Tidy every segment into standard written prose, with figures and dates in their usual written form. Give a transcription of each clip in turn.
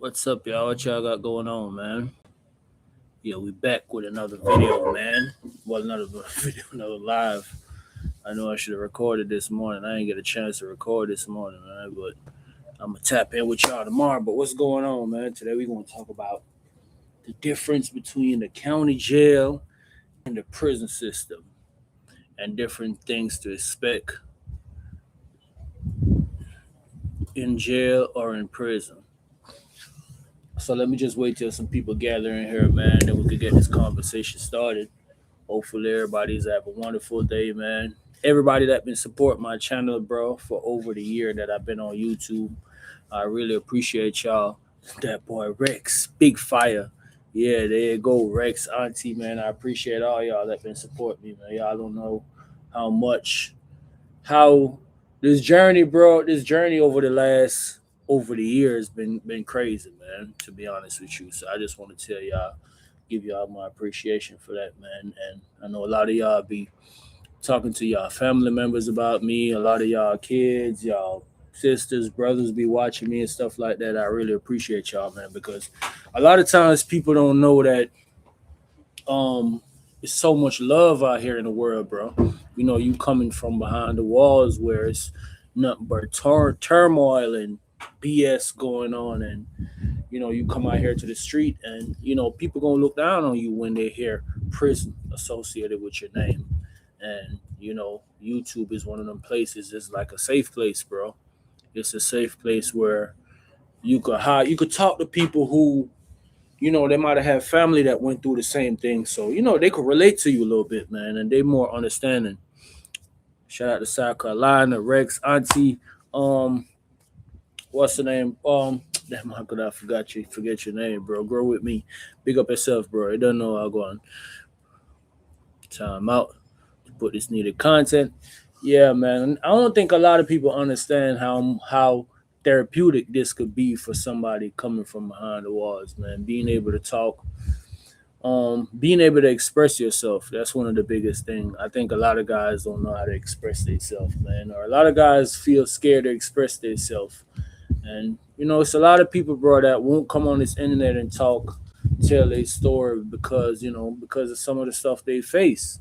What's up, y'all? What y'all got going on, man? Yeah, we back with another video, man. Well, another video, another live. I know I should have recorded this morning. I didn't get a chance to record this morning, man. But I'm gonna tap in with y'all tomorrow. But what's going on, man? Today we're gonna talk about the difference between the county jail and the prison system, and different things to expect in jail or in prison. So let me just wait till some people gather in here, man. Then we could get this conversation started. Hopefully everybody's have a wonderful day, man. Everybody that been supporting my channel, bro, for over the year that I've been on YouTube, I really appreciate y'all. That boy Rex, big fire. Yeah, there you go, Rex, Auntie, man. I appreciate all y'all that been supporting me, man. Y'all don't know how much, how this journey, bro, this journey over the years been crazy, man. To be honest with you, so I just want to tell y'all, give y'all my appreciation for that, man. And I know a lot of y'all be talking to y'all family members about me. A lot of y'all kids, y'all sisters, brothers be watching me and stuff like that. I really appreciate y'all, man, because a lot of times people don't know that um it's so much love out here in the world, bro. You know, you coming from behind the walls where it's nothing but turmoil and BS going on, and you come out here to the street, and people gonna look down on you when they hear prison associated with your name. And YouTube is one of them places. It's like a safe place, bro. It's a safe place where you could talk to people who they might have had family that went through the same thing, so they could relate to you a little bit, man, and they more understanding. Shout out to South Carolina, Rex, Auntie. um what's the name? Damn, how could I forget your name, bro? Grow with me. Big up yourself, bro. You don't know how going. Time out to put this needed content. Yeah, man. I don't think a lot of people understand how therapeutic this could be for somebody coming from behind the walls, man. Being able to talk, being able to express yourself. That's one of the biggest things. I think a lot of guys don't know how to express themselves, man. Or a lot of guys feel scared to express themselves. And it's a lot of people, bro, that won't come on this internet and talk, tell their story because of some of the stuff they face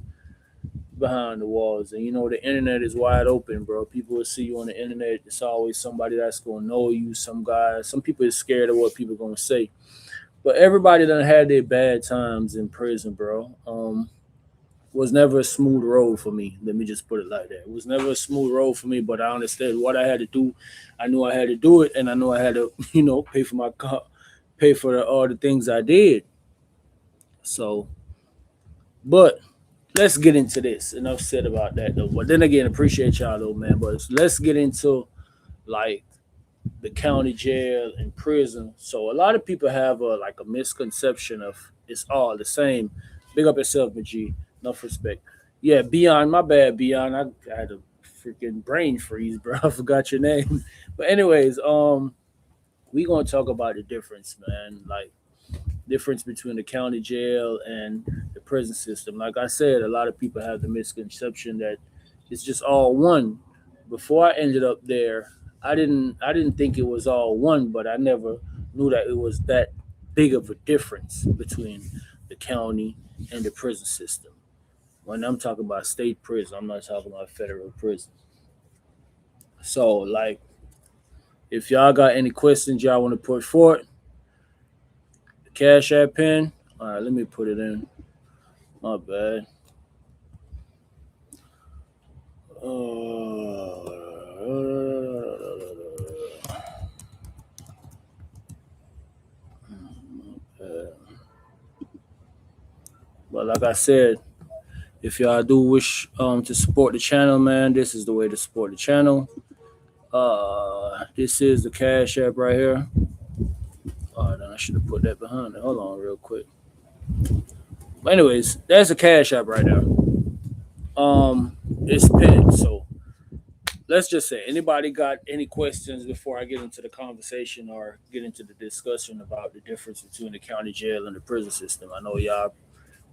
behind the walls. And the internet is wide open, bro. People will see you on the internet. It's always somebody that's gonna know you. Some people is scared of what people gonna say. But everybody done had their bad times in prison, bro. Was never a smooth road for me. Let me just put it like that. It was never a smooth road for me, but I understood what I had to do. I knew I had to do it, and I knew I had to, pay for my car, pay for all the things I did. So, but let's get into this. Enough said about that, though. But then again, appreciate y'all, though, man. But let's get into like the county jail and prison. So a lot of people have a misconception of it's all the same. Big up yourself, G. Enough respect. Yeah, Beyond, my bad, Beyond. I had a freaking brain freeze, bro. I forgot your name. But anyways, we gonna talk about the difference, man. Like difference between the county jail and the prison system. Like I said, a lot of people have the misconception that it's just all one. Before I ended up there, I didn't think it was all one, but I never knew that it was that big of a difference between the county and the prison system. When I'm talking about state prison, I'm not talking about federal prison. So, like, if y'all got any questions y'all want to put forth, the Cash App pin. All right, let me put it in. My bad. But like I said, if y'all do wish to support the channel, man, this is the way to support the channel. This is the Cash App right here. Then I should have put that behind it. Hold on, real quick. But anyways, that's the Cash App right there. It's pinned. So let's just say, anybody got any questions before I get into the conversation or get into the discussion about the difference between the county jail and the prison system? I know y'all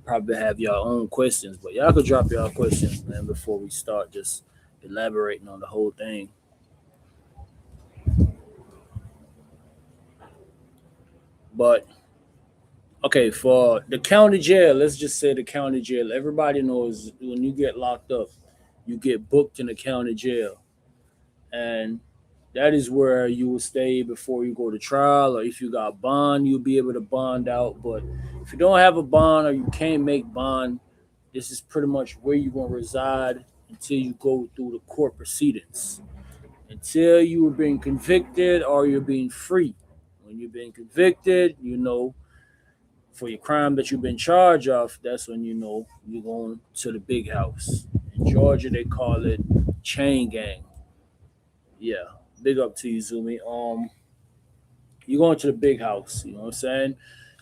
probably have your own questions, but y'all could drop y'all questions, man, before we start just elaborating on the whole thing. But okay, for the county jail, let's just say the county jail. Everybody knows when you get locked up, you get booked in the county jail, and that is where you will stay before you go to trial. Or if you got bond, you'll be able to bond out. But if you don't have a bond or you can't make bond, this is pretty much where you're gonna reside until you go through the court proceedings. Until you are being convicted or you're being free. When you're being convicted, for your crime that you've been charged of, that's when you're going to the big house. In Georgia, they call it chain gang. Yeah, big up to you, Zumi. You're going to the big house. You know what I'm saying?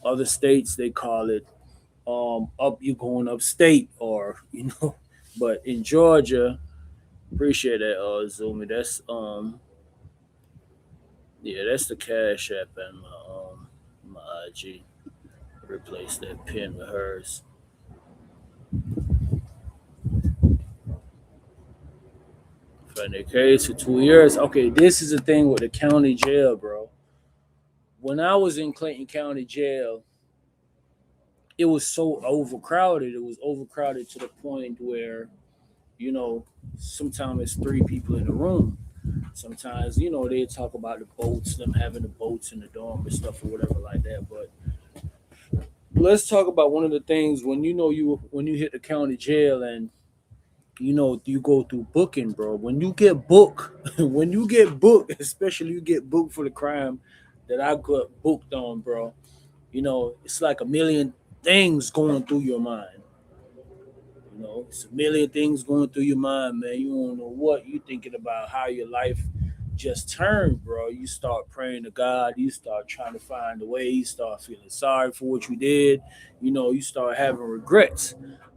Other states they call it up. You going upstate, or But in Georgia, appreciate that, Zumi. That's the Cash App and my IG. Replace that pin with hers. In their case for 2 years. Okay, this is the thing with the county jail, bro. When I was in Clayton County Jail, it was so overcrowded. It was overcrowded to the point where, you know, sometimes it's three people in the room. Sometimes, they talk about the boats, them having the boats in the dorm and stuff or whatever like that. But let's talk about one of the things when you hit the county jail and you go through booking, bro. When you get booked, when you get booked, especially you get booked for the crime that I got booked on, bro. It's like a million things going through your mind. It's a million things going through your mind, man. You don't know what you thinking about, how your life just turned, bro. You start praying to God. You start trying to find a way. You start feeling sorry for what you did. You start having regrets.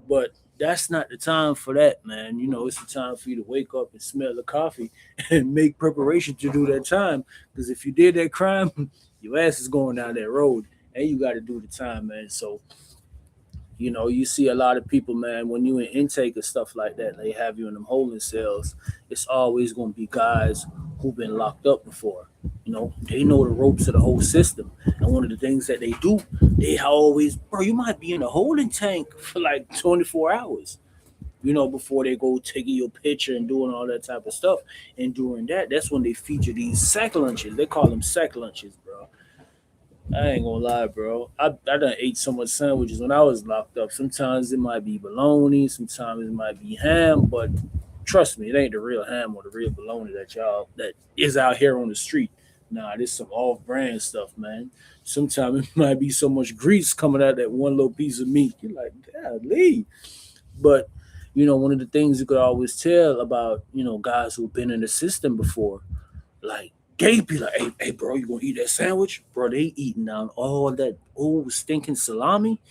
But that's not the time for that, man. It's the time for you to wake up and smell the coffee and make preparation to do that time. Because if you did that crime, your ass is going down that road and you got to do the time, man. So you see a lot of people, man, when you in intake and stuff like that, they have you in them holding cells. It's always going to be guys who've been locked up before. They know the ropes of the whole system. And one of the things that they do, they always, bro, you might be in a holding tank for like 24 hours, before they go taking your picture and doing all that type of stuff. And during that, that's when they feature these sack lunches. They call them sack lunches, bro. I ain't gonna lie, bro. I done ate so much sandwiches when I was locked up. Sometimes it might be bologna, sometimes it might be ham, but trust me, it ain't the real ham or the real bologna that is out here on the street. Nah, this some off-brand stuff, man. Sometimes it might be so much grease coming out of that one little piece of meat. You're like, golly. But one of the things you could always tell about guys who've been in the system before, like they be like, hey, bro, you gonna eat that sandwich? Bro, they eating down all that old stinking salami.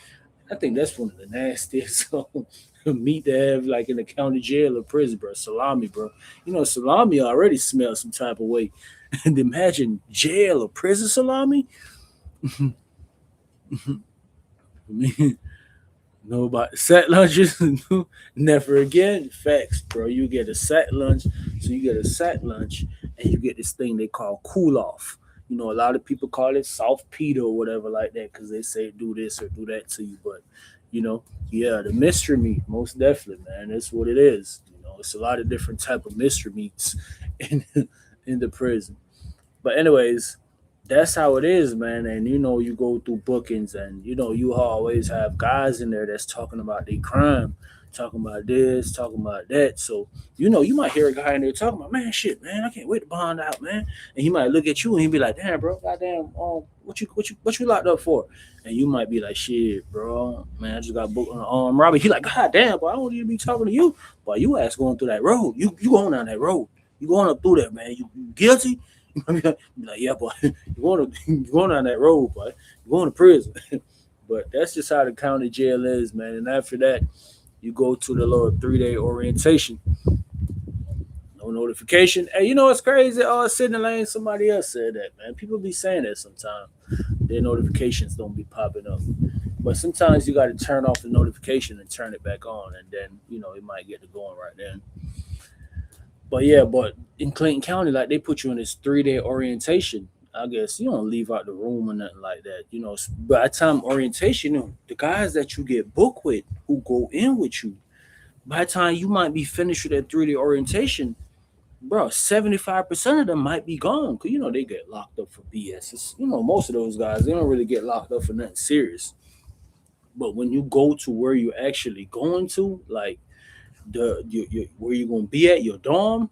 I think that's one of the nastiest meat to have, like in the county jail or prison, bro. Salami, bro. Salami already smells some type of way. And imagine jail or prison salami. Me know about the set lunches. Never again. Facts, bro. You get a set lunch. So you get a set lunch and you get this thing they call cool off. A lot of people call it soft pita or whatever like that because they say do this or do that to you. But, yeah, the mystery meat, most definitely, man. That's what it is. It's a lot of different type of mystery meats in in the prison. But anyways, that's how it is, man. And you go through bookings, and you always have guys in there that's talking about their crime, talking about this, talking about that. So you might hear a guy in there talking about, man, shit, man, I can't wait to bond out, man. And he might look at you and he be like, damn, bro, goddamn, what you locked up for? And you might be like, shit, bro, man, I just got booked on an armed robbery. He like, god damn, bro, I don't need to be talking to you, but you ass going through that road. You going down that road. You going up through that, man. You guilty? Be like, yeah, boy, you going down that road, boy. You going to prison. But that's just how the county jail is, man. And after that, you go to the little 3 day orientation. No notification. Hey, it's crazy? Oh, sitting in the lane, somebody else said that, man. People be saying that sometimes. Their notifications don't be popping up. But sometimes you got to turn off the notification and turn it back on, and then it might get to going right then. But yeah, but in Clayton County, like they put you in this 3 day orientation. I guess you don't leave out the room or nothing like that. By the time orientation, the guys that you get booked with who go in with you, by the time you might be finished with that 3-day orientation, bro, 75% of them might be gone. Cause they get locked up for BS. Most of those guys, they don't really get locked up for nothing serious. But when you go to where you're actually going to, like where you're gonna be at your dorm,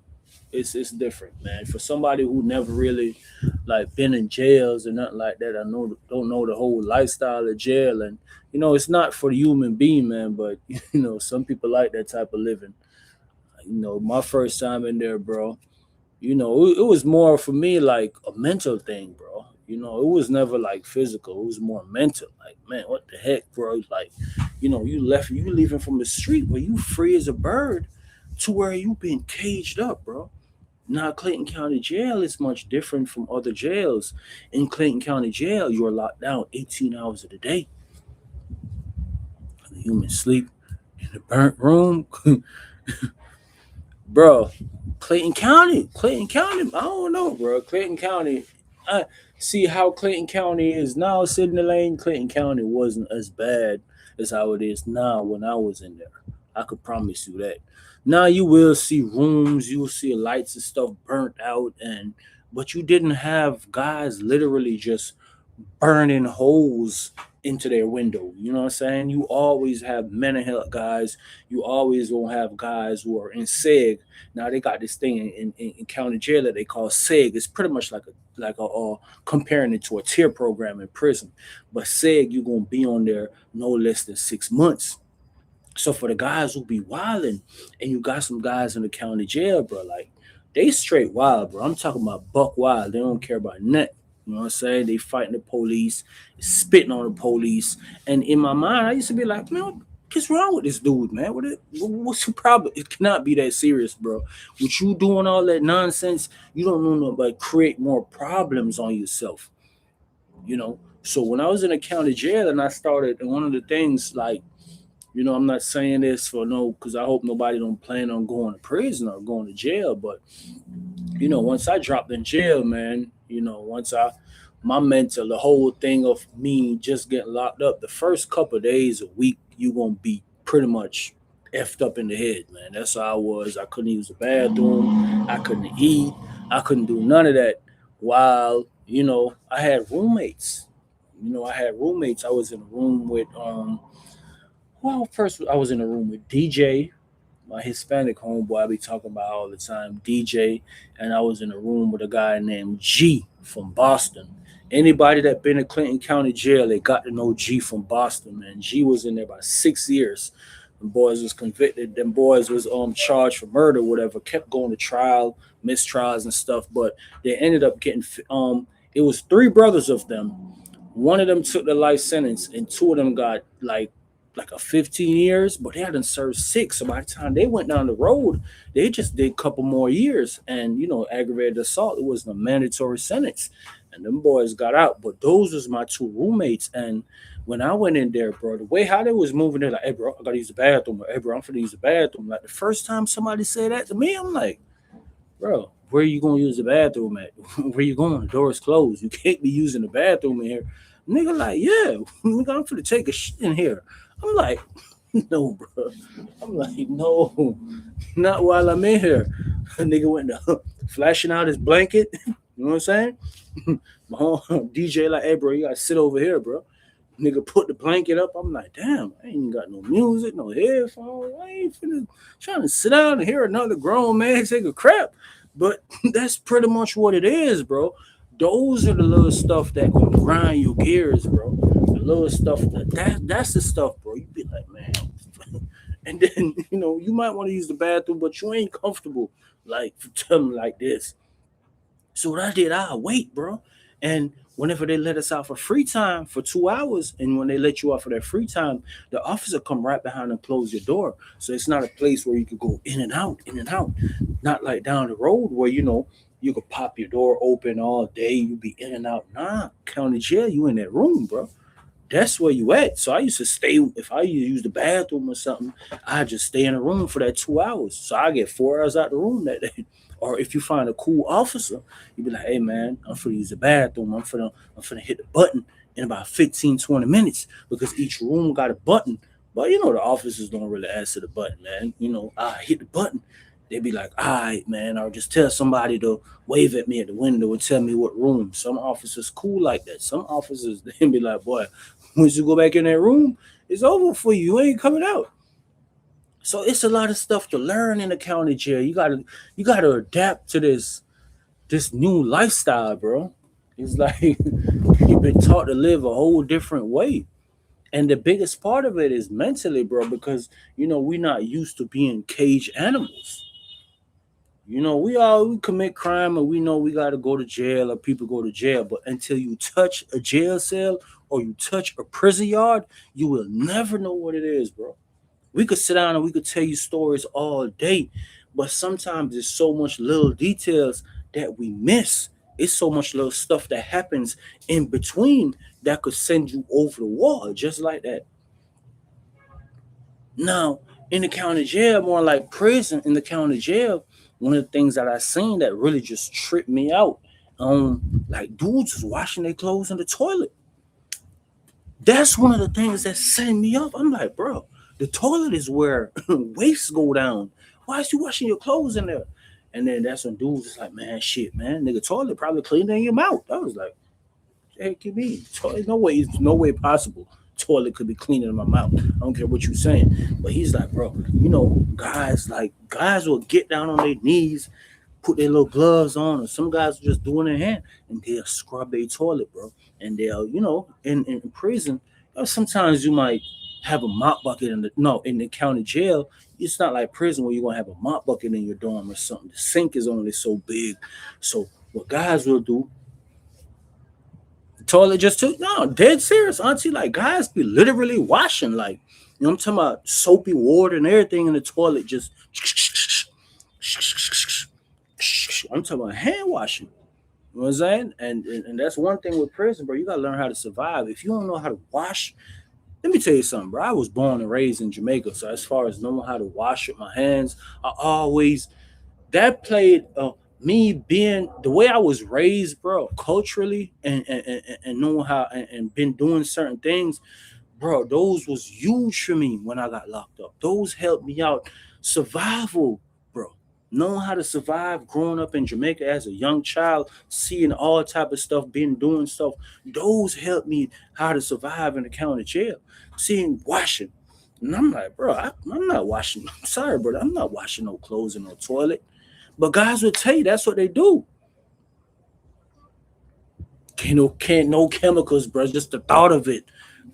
it's different, man. For somebody who never really like been in jails or nothing like that, I know don't know the whole lifestyle of jail, and it's not for the human being, man. But some people like that type of living. My first time in there, bro. It was more for me like a mental thing, bro. It was never like physical. It was more mental. Like, man, what the heck, bro? Like, you leaving from the street where you free as a bird to where you been caged up, bro. Now, Clayton County Jail is much different from other jails. In Clayton County Jail, you are locked down 18 hours of the day. The human sleep in the burnt room. Bro, Clayton County, I don't know, bro. Clayton County, I see how Clayton County is now. Sidney Lane, Clayton County wasn't as bad as how it is now when I was in there. I could promise you that. Now you will see rooms, you will see lights and stuff burnt out, but you didn't have guys literally just burning holes into their window. You know what I'm saying? You always have mental health guys. You always gonna have guys who are in SEG. Now they got this thing in county jail that they call SEG. It's pretty much like a comparing it to a tier program in prison. But SEG, you're gonna be on there no less than 6 months. So for the guys who be wilding, and you got some guys in the county jail, bro, like they straight wild, bro. I'm talking about buck wild. They don't care about nothing. You know what I'm saying? They fighting the police, spitting on the police. And in my mind, I used to be like, man, what's wrong with this dude, man? What's the problem? It cannot be that serious, bro. With you doing all that nonsense, you don't know nothing but create more problems on yourself. So when I was in a county jail and I started, and one of the things like, I'm not saying this for no, because I hope nobody don't plan on going to prison or going to jail. But once I dropped in jail, man, once my mental, the whole thing of me just getting locked up, the first couple of days, a week, you gonna be pretty much effed up in the head, man. That's how I was. I couldn't use the bathroom. I couldn't eat. I couldn't do none of that. While I had roommates. I was in a room with well, first I was in a room with DJ, my Hispanic homeboy I be talking about all the time, DJ, and I was in a room with a guy named G from Boston. Anybody that been in Clinton County Jail, they got to know G from Boston, man. G was in there about 6 years. Them boys was convicted. Them boys was charged for murder, whatever. Kept going to trial, mistrials and stuff, but they ended up getting It was three brothers of them. One of them took the life sentence, and two of them got like a 15 years, but they hadn't served six. So by the time they went down the road, they just did a couple more years. And aggravated assault, it was a mandatory sentence. And them boys got out. But those was my two roommates. And when I went in there, bro, the way how they was moving, they're like, hey bro, I gotta use the bathroom. Hey bro, I'm gonna use the bathroom. Like the first time somebody said that to me, I'm like, bro, where you gonna use the bathroom at? Where you going? The door is closed. You can't be using the bathroom in here. Nigga, like, yeah, nigga, I'm finna take a shit in here. I'm like, no, bro. I'm like, no, not while I'm in here. A nigga went flashing out his blanket. You know what I'm saying? My DJ like, hey, bro, you gotta sit over here, bro. Nigga put the blanket up. I'm like, damn, I ain't got no music, no headphones. I ain't finna trying to sit down and hear another grown man take a crap. But that's pretty much what it is, bro. Those are the little stuff that gonna grind your gears, bro. The little stuff that's the stuff, bro. You be like, man. And then you might want to use the bathroom, but you ain't comfortable like for something like this. So what I did, I wait, bro. And whenever they let us out for free time for 2 hours, and when they let you out for that free time, the officer come right behind and close your door. So it's not a place where you could go in and out, in and out. Not like down the road where you could pop your door open all day, you be in and out. Nah, county jail, you in that room, bro. That's where you at. So I used to stay. If I used to use the bathroom or something, I just stay in a room for that 2 hours. So I get 4 hours out the room that day. Or if you find a cool officer, you be like, hey man, I'm finna use the bathroom. I'm finna hit the button in about 15, 20 minutes because each room got a button. But the officers don't really answer the button, man. I hit the button. They be like, all right, man, or just tell somebody to wave at me at the window and tell me what room. Some officers cool like that. Some officers they be like, boy, once you go back in that room, it's over for you. You ain't coming out. So it's a lot of stuff to learn in the county jail. You gotta adapt to this new lifestyle, bro. It's like you've been taught to live a whole different way. And the biggest part of it is mentally, bro, because we're not used to being cage animals. We commit crime and we know we gotta go to jail or people go to jail, but until you touch a jail cell or you touch a prison yard, you will never know what it is, bro. We could sit down and we could tell you stories all day, but sometimes there's so much little details that we miss. It's so much little stuff that happens in between that could send you over the wall just like that. Now, in the county jail, more like prison, in the county jail, one of the things that I seen that really just tripped me out, like dudes was washing their clothes in the toilet. That's one of the things that send me up. I'm like, bro, the toilet is where wastes go down. Why is you washing your clothes in there? And then that's when dudes is like, man, shit, man, nigga, toilet probably cleaner than your mouth. I was like, heck you mean? Toilet, no way, it's no way possible. Toilet could be cleaner than my mouth. I don't care what you're saying. But he's like, bro, guys will get down on their knees, put their little gloves on, or some guys will just do it in their hand and they'll scrub their toilet, bro. And they'll, in prison, sometimes you might have a mop bucket in the county jail. It's not like prison where you're gonna have a mop bucket in your dorm or something. The sink is only so big. So what guys will do, the toilet just took no, dead serious, auntie. Like guys be literally washing, like I'm talking about soapy water and everything in the toilet, just I'm talking about hand washing. You know what I'm saying? And that's one thing with prison, bro. You gotta learn how to survive. If you don't know how to wash, let me tell you something, bro. I was born and raised in Jamaica, so as far as knowing how to wash with my hands, I always that played me being the way I was raised, bro, culturally and knowing how and been doing certain things, bro. Those was huge for me when I got locked up. Those helped me out survival, bro. Knowing how to survive growing up in Jamaica as a young child, seeing all type of stuff, being doing stuff, those helped me how to survive in the county jail. Seeing washing. And I'm like, bro, I'm not washing. I'm sorry, bro. I'm not washing no clothes in no toilet. But guys will tell you that's what they do. Can't no chemicals, bro. Just the thought of it,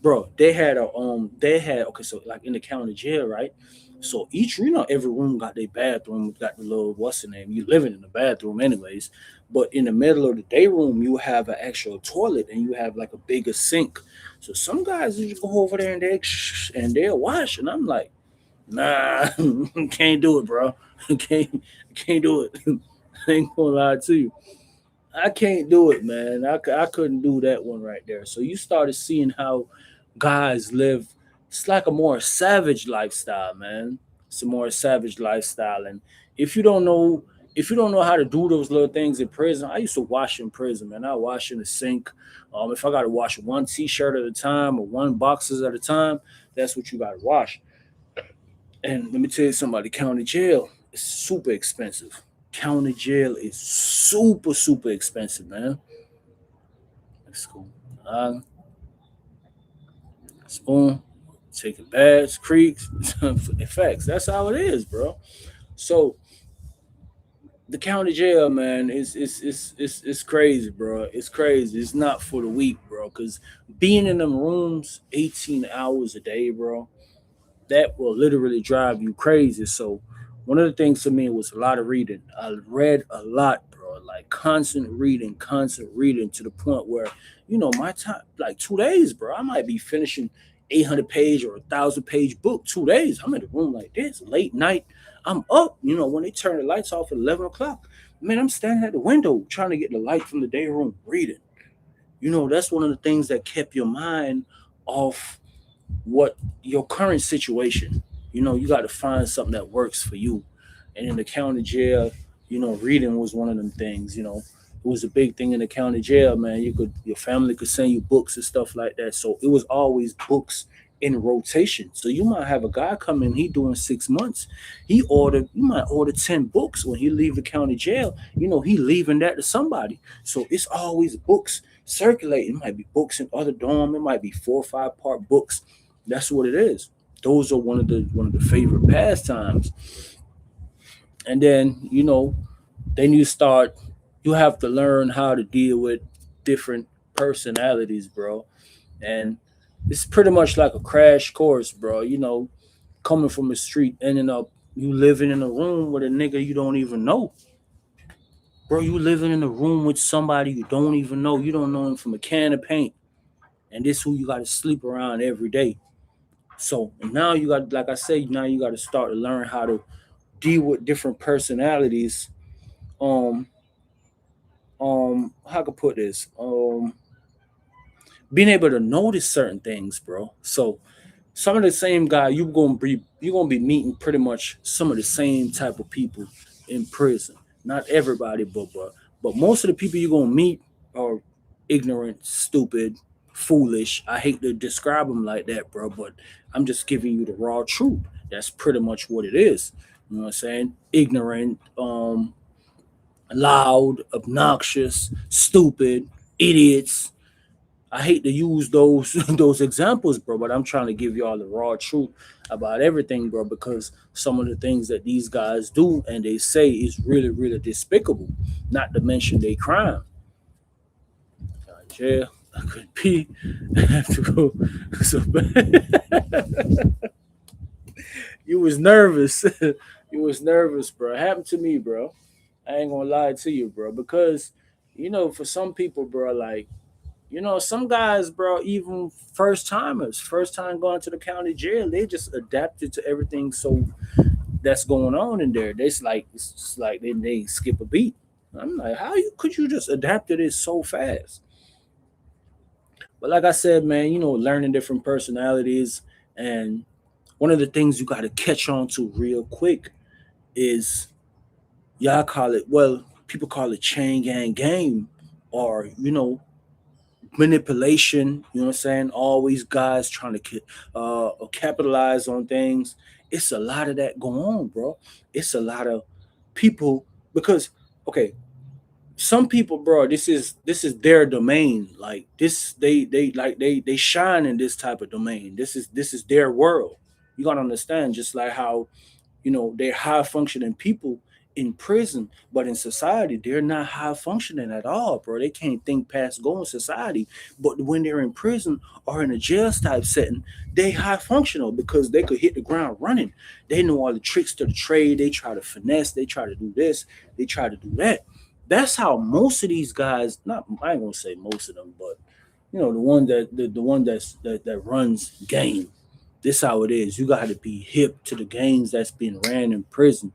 bro. They had okay, so like in the county jail, right? So every room got their bathroom, got the little what's the name? You living in the bathroom anyways. But in the middle of the day room, you have an actual toilet and you have like a bigger sink. So some guys just go over there and they'll wash, and I'm like, nah, can't do it, bro. Can't do it. I ain't gonna lie to you. I can't do it, man. I couldn't do that one right there. So you started seeing how guys live. It's like a more savage lifestyle, man. It's a more savage lifestyle, and if you don't know, if you don't know how to do those little things in prison, I used to wash in prison, man. I wash in the sink. If I got to wash one t-shirt at a time or one boxes at a time, that's what you got to wash. And let me tell you something about the county jail. It's super expensive. County jail is super, super expensive, man. Let's go. Uh, Spoon, taking baths, creeks, effects. That's how it is, bro. So the county jail, man, is crazy, bro. It's crazy. It's not for the weak, bro. Cause being in them rooms 18 hours a day, bro, that will literally drive you crazy. So one of the things for me was a lot of reading. I read a lot, bro. Like constant reading to the point where, my time like 2 days, bro. I might be finishing 800 page or 1,000 page book 2 days. I'm in the room like this, late night. I'm up, when they turn the lights off at 11 o'clock. Man, I'm standing at the window trying to get the light from the day room reading. That's one of the things that kept your mind off what your current situation. You got to find something that works for you. And in the county jail, reading was one of them things. It was a big thing in the county jail, man. Your family could send you books and stuff like that. So it was always books in rotation. So you might have a guy come in, he doing 6 months. You might order 10 books when he leave the county jail. He leaving that to somebody. So it's always books circulating. It might be books in other dorm. It might be 4 or 5 part books. That's what it is. Those are one of the favorite pastimes. And then then you have to learn how to deal with different personalities, bro. And it's pretty much like a crash course, bro. Coming from the street, ending up you living in a room with a nigga you don't even know, bro. You living in a room with somebody you don't even know. You don't know him from a can of paint, and this who you got to sleep around every day. So now you got, like I say, now you got to start to learn how to deal with different personalities. Um, how can I put this? Being able to notice certain things, bro. So some of the same guy you're gonna be meeting pretty much some of the same type of people in prison. Not everybody, but most of the people you're gonna meet are ignorant, stupid, foolish. I hate to describe them like that, bro, but I'm just giving you the raw truth. That's pretty much what it is. You know what I'm saying? Ignorant, loud, obnoxious, stupid, idiots. I hate to use those those examples, bro, but I'm trying to give y'all the raw truth about everything, bro, because some of the things that these guys do and they say is really, really despicable. Not to mention they crime. Jail. I could pee. I have to go. So you was nervous. You was nervous, bro. It happened to me, bro. I ain't gonna lie to you, bro, because for some people, bro, like some guys, bro, even first timers, first time going to the county jail, they just adapted to everything. So that's going on in there. It's just like they skip a beat. I'm like, could you just adapt to this so fast? But like I said, man, learning different personalities, and one of the things you got to catch on to real quick is y'all call it, well, people call it chain gang game, or manipulation. You know what I'm saying? Always guys trying to capitalize on things. It's a lot of that going on, bro. It's a lot of people because okay, some people, bro, this is their domain. Like this, they shine in this type of domain. This is their world. You gotta understand, just like how they're high functioning people in prison, but in society they're not high functioning at all, bro. They can't think past going society, but when they're in prison or in a jail type setting, they high functional because they could hit the ground running. They know all the tricks to the trade. They try to finesse, they try to do this, they try to do that. That's how most of these guys, not I ain't gonna say most of them, but the one the one that runs game. This how it is. You got to be hip to the games that's been ran in prison.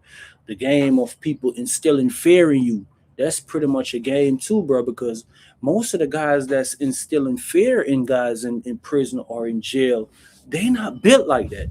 The game of people instilling fear in you. That's pretty much a game too, bro. Because most of the guys that's instilling fear in guys in prison or in jail, they not built like that.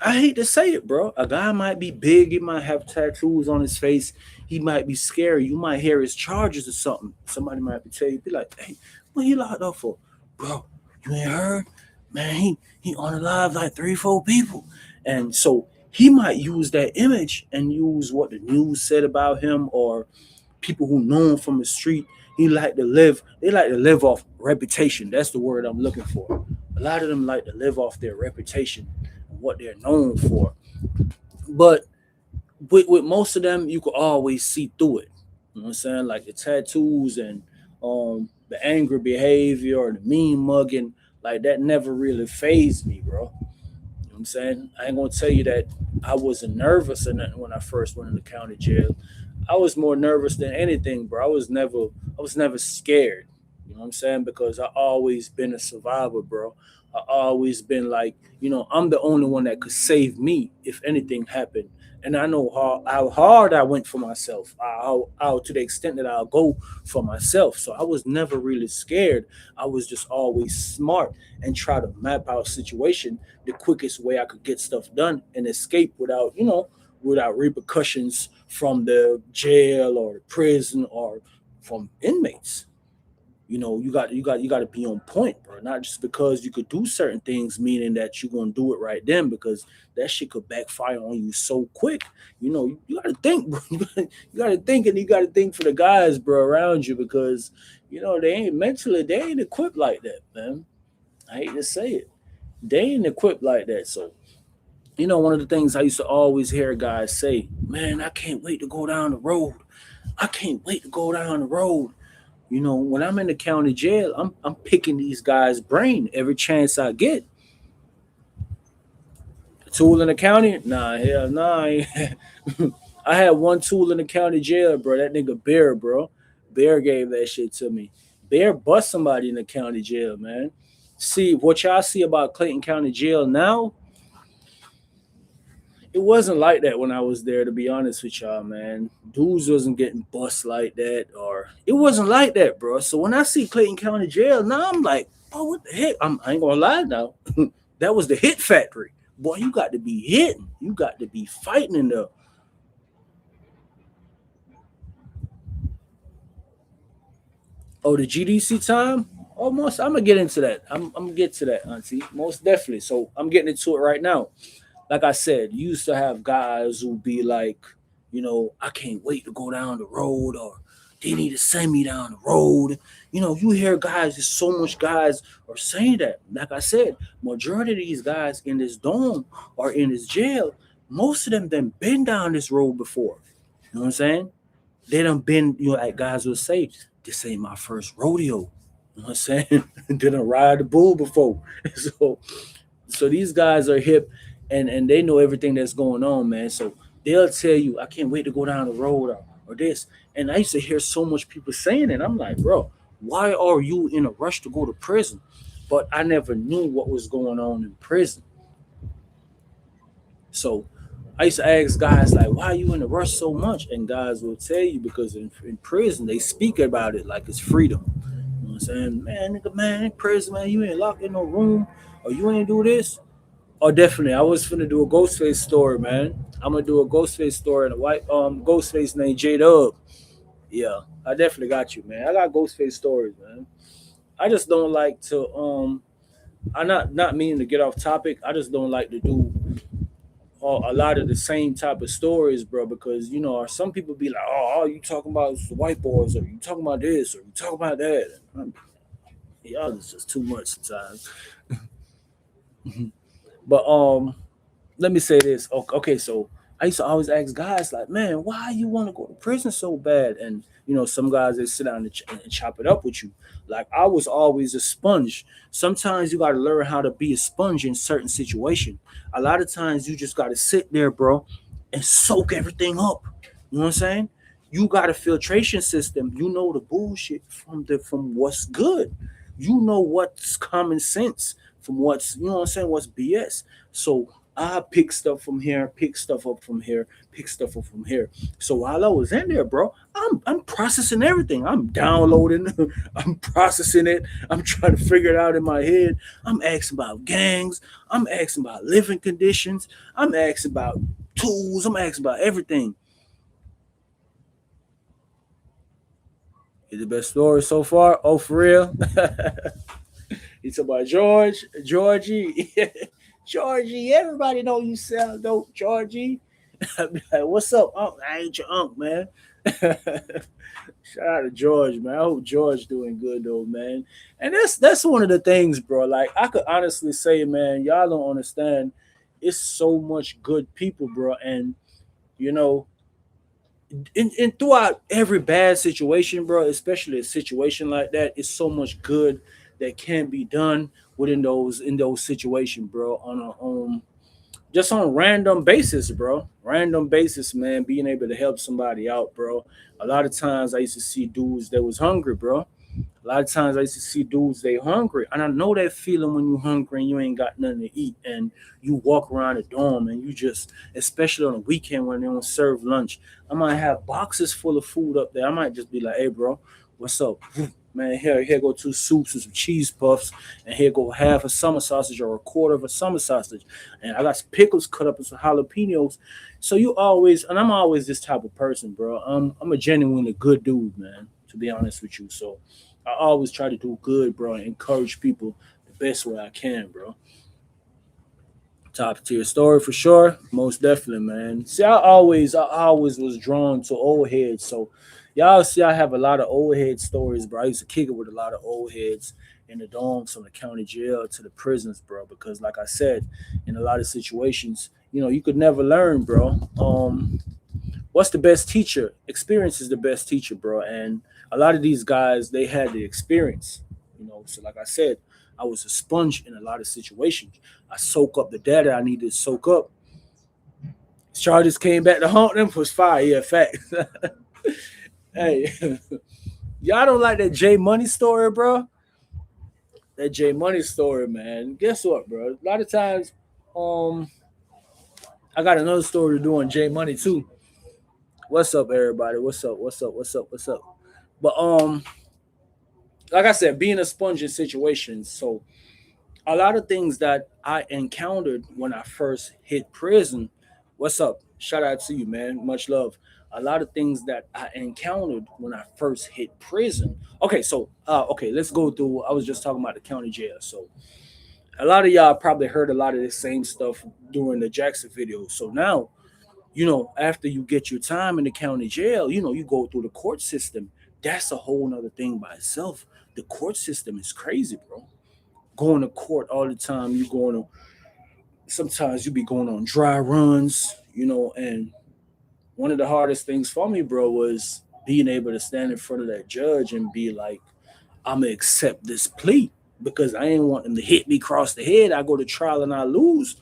I hate to say it, bro. A guy might be big, he might have tattoos on his face, he might be scary. You might hear his charges or something. Somebody might be tell you, be like, "Hey, what he locked up for, bro? You ain't heard, man? He unalived like 3, 4 people, and so he might use that image and use what the news said about him or people who know him from the street. He like to live. They like to live off reputation. That's the word I'm looking for. A lot of them like to live off their reputation and what they're known for. But with most of them, you could always see through it. You know what I'm saying? Like the tattoos and the angry behavior or the mean mugging, like that never really phased me, bro. You know what I'm saying? I ain't gonna tell you that I wasn't nervous or nothing when I first went into county jail. I was more nervous than anything, bro. I was never scared. You know what I'm saying? Because I always been a survivor, bro. I always been like, I'm the only one that could save me if anything happened. And I know how hard I went for myself, how to the extent that I'll go for myself. So I was never really scared. I was just always smart and try to map out situation the quickest way I could get stuff done and escape without, without repercussions from the jail or the prison or from inmates. You got to be on point, bro. Not just because you could do certain things, meaning that you're gonna do it right then, because that shit could backfire on you so quick. You got to think, bro. You got to think, and you got to think for the guys, bro, around you, because they ain't mentally, they ain't equipped like that, man. I hate to say it, they ain't equipped like that. So one of the things I used to always hear guys say, man, I can't wait to go down the road. I can't wait to go down the road. When I'm in the county jail, I'm picking these guys' brain every chance I get. A tool in the county? Nah, hell nah. I had one tool in the county jail, bro. That nigga Bear, bro. Bear gave that shit to me. Bear bust somebody in the county jail, man. See, what y'all see about Clayton County Jail now, it wasn't like that when I was there, to be honest with y'all, man. Dudes wasn't getting bust like that, or it wasn't like that, bro. So when I see Clayton County Jail, now I'm like, oh, what the heck? I ain't gonna lie now. That was the hit factory. Boy, you got to be hitting. You got to be fighting in the. Oh, the GDC time? Almost. I'm gonna get into that. I'm gonna get to that, Auntie. Most definitely. So I'm getting into it right now. Like I said, you used to have guys who be like, I can't wait to go down the road, or they need to send me down the road. You hear guys, there's so much guys are saying that. Like I said, majority of these guys in this dome or in this jail, most of them done been down this road before. You know what I'm saying? They done been, like guys would say, this ain't my first rodeo. You know what I'm saying? Didn't ride the bull before. So these guys are hip, and they know everything that's going on, man. So they'll tell you, I can't wait to go down the road, or this. And I used to hear so much people saying it. I'm like, bro, why are you in a rush to go to prison? But I never knew what was going on in prison. So I used to ask guys like, why are you in a rush so much? And guys will tell you, because in prison they speak about it like it's freedom. You know what I'm saying? Man, nigga, man, in prison, man, you ain't locked in no room, or you ain't do this. Oh, definitely. I was finna do a Ghostface story, man. I'm gonna do a Ghostface story, and a white Ghostface named J Dub. Yeah, I definitely got you, man. I got Ghostface stories, man. I just don't like to I not meaning to get off topic. I just don't like to do a lot of the same type of stories, bro. Because some people be like, "Oh, all you talking about is the white boys, or you talking about this, or you talking about that." Y'all is just too much sometimes. But let me say this. Okay, so I used to always ask guys like, man, why you want to go to prison so bad? And some guys, they sit down and chop it up with you. Like, I was always a sponge. Sometimes you got to learn how to be a sponge in certain situation. A lot of times you just got to sit there, bro, and soak everything up. You know what I'm saying? You got a filtration system. You know the bullshit from what's good. You know what's common sense from what's, what I'm saying, what's BS. So I pick stuff from here, pick stuff up from here, pick stuff up from here. So while I was in there, bro, I'm processing everything. I'm downloading, I'm processing it. I'm trying to figure it out in my head. I'm asking about gangs. I'm asking about living conditions. I'm asking about tools. I'm asking about everything. Is the best story so far? Oh, for real? You talk about Georgie, Georgie. Everybody know you sell dope, Georgie. I be like, what's up, Unc? I ain't your Unc, man. Shout out to George, man. I hope George doing good though, man. And that's one of the things, bro. Like, I could honestly say, man, y'all don't understand. It's so much good people, bro. And you know, in throughout every bad situation, bro, especially a situation like that, it's so much good that can be done within those situations, bro. On just on a random basis, bro. Random basis, man. Being able to help somebody out, bro. A lot of times I used to see dudes that was hungry, bro. A lot of times I used to see dudes they hungry, and I know that feeling when you hungry and you ain't got nothing to eat, and you walk around the dorm and you just, especially on the weekend when they don't serve lunch, I might have boxes full of food up there. I might just be like, "Hey, bro, what's up?" Man, here go two soups and some cheese puffs, and here go half a summer sausage or a quarter of a summer sausage, and I got some pickles cut up and some jalapenos. So you always, and I'm always this type of person, bro. I'm a genuinely good dude, man. To be honest with you, so I always try to do good, bro, and encourage people the best way I can, bro. Top tier story for sure, most definitely, man. See, I always was drawn to old heads. So, y'all see, I have a lot of old head stories, bro. I used to kick it with a lot of old heads in the dorms, from the county jail to the prisons, bro. Because, like I said, in a lot of situations, you could never learn, bro. What's the best teacher? Experience is the best teacher, bro. And a lot of these guys, they had the experience, So, like I said, I was a sponge in a lot of situations. I soak up the data I needed to soak up. Chargers came back to haunt them was fire. Yeah, fact. Hey, y'all don't like that J Money story, bro? That J Money story, man. Guess what, bro? A lot of times, um, I got another story to do on J Money too. What's up, everybody? What's up? What's up? What's up? What's up? But like I said, being a sponge in situations. So a lot of things that I encountered when I first hit prison. What's up? Shout out to you, man. Much love. A lot of things that I encountered when I first hit prison. Okay, so okay, let's go through. I was just talking about the county jail. So a lot of y'all probably heard a lot of the same stuff during the Jackson video. So now, after you get your time in the county jail, you go through the court system. That's a whole nother thing by itself. The court system is crazy, bro. Going to court all the time. You going to sometimes you be going on dry runs, and one of the hardest things for me, bro, was being able to stand in front of that judge and be like, I'm gonna accept this plea because I ain't want them to hit me across the head. I go to trial and I lose.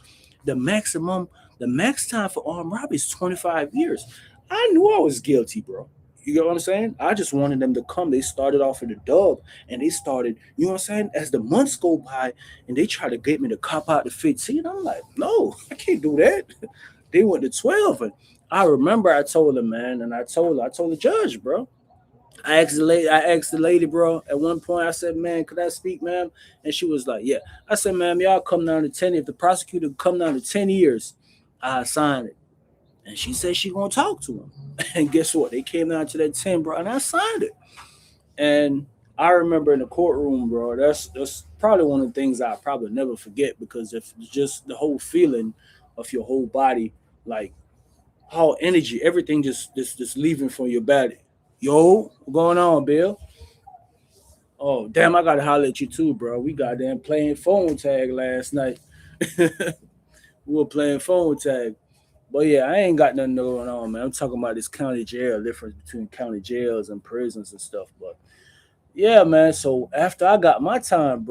The maximum, the max time for armed robbery is 25 years. I knew I was guilty, bro. You get what I'm saying? I just wanted them to come. They started off with a dub and they started, you know what I'm saying? As the months go by and they try to get me to cop out to 15, I'm like, no, I can't do that. They went to 12. And I remember I told them, man, and I told the judge, bro. I asked the lady, bro. At one point, I said, "Man, could I speak, ma'am?" And she was like, "Yeah." I said, "Ma'am, y'all come down to 10. If the prosecutor come down to 10 years, I sign it." And she said she gonna talk to him. And guess what? They came down to that 10, bro, and I signed it. And I remember in the courtroom, bro. That's probably one of the things I probably never forget because if just the whole feeling of your whole body, like how energy, everything just leaving from your body. Yo, what's going on, Bill? Oh, damn, I gotta holler at you too, bro. We got them playing phone tag last night. We were playing phone tag. But yeah, I ain't got nothing going on, man. I'm talking about this county jail, difference between county jails and prisons and stuff. But yeah, man. So after I got my time,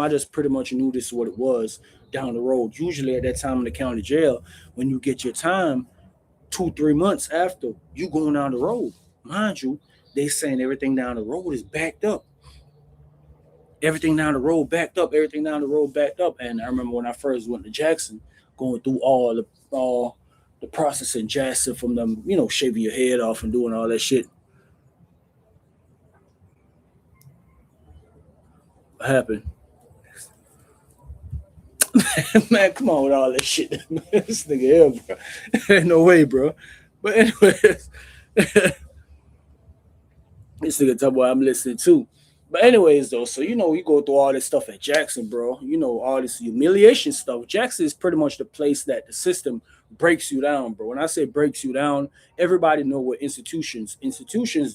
I just pretty much knew this is what it was down the road. Usually at that time in the county jail, when you get your time, 2, 3 months after you going down the road. Mind you, they saying everything down the road is backed up. Everything down the road backed up. Everything down the road backed up. And I remember when I first went to Jackson, going through all the process in Jackson from them, shaving your head off and doing all that shit. What happened? Man, come on with all that shit. This nigga here, bro. Ain't no way, bro. But anyways, this nigga talk about I'm listening too. But anyways, though, so you go through all this stuff at Jackson, bro. All this humiliation stuff. Jackson is pretty much the place that the system breaks you down, bro. When I say breaks you down, everybody know what institutions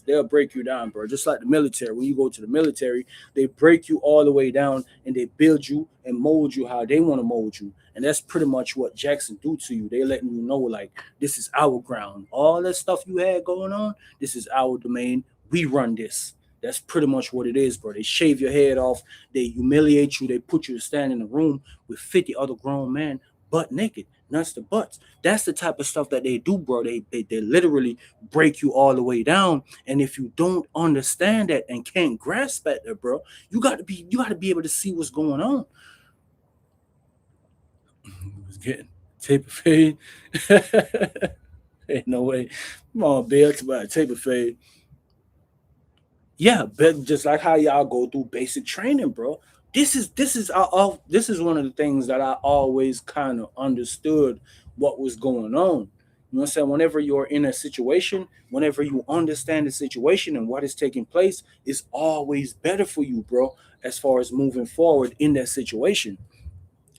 they'll break you down, bro. Just like the military. When you go to the military, they break you all the way down and they build you and mold you how they want to mold you. And that's pretty much what Jackson do to you. They letting you know like this is our ground. All that stuff you had going on, this is our domain. We run this. That's pretty much what it is, bro. They shave your head off, they humiliate you, they put you to stand in a room with 50 other grown men, butt naked, nuts to butts. That's the type of stuff that they do, bro. They literally break you all the way down. And if you don't understand that and can't grasp that, bro, you gotta be able to see what's going on. Was getting taper fade. Ain't no way. Come on, Bill. It's about a taper fade. Yeah, but just like how y'all go through basic training, bro. This is one of the things that I always kind of understood what was going on. You know what I'm saying? Whenever you're in a situation, whenever you understand the situation and what is taking place, it's always better for you, bro, as far as moving forward in that situation.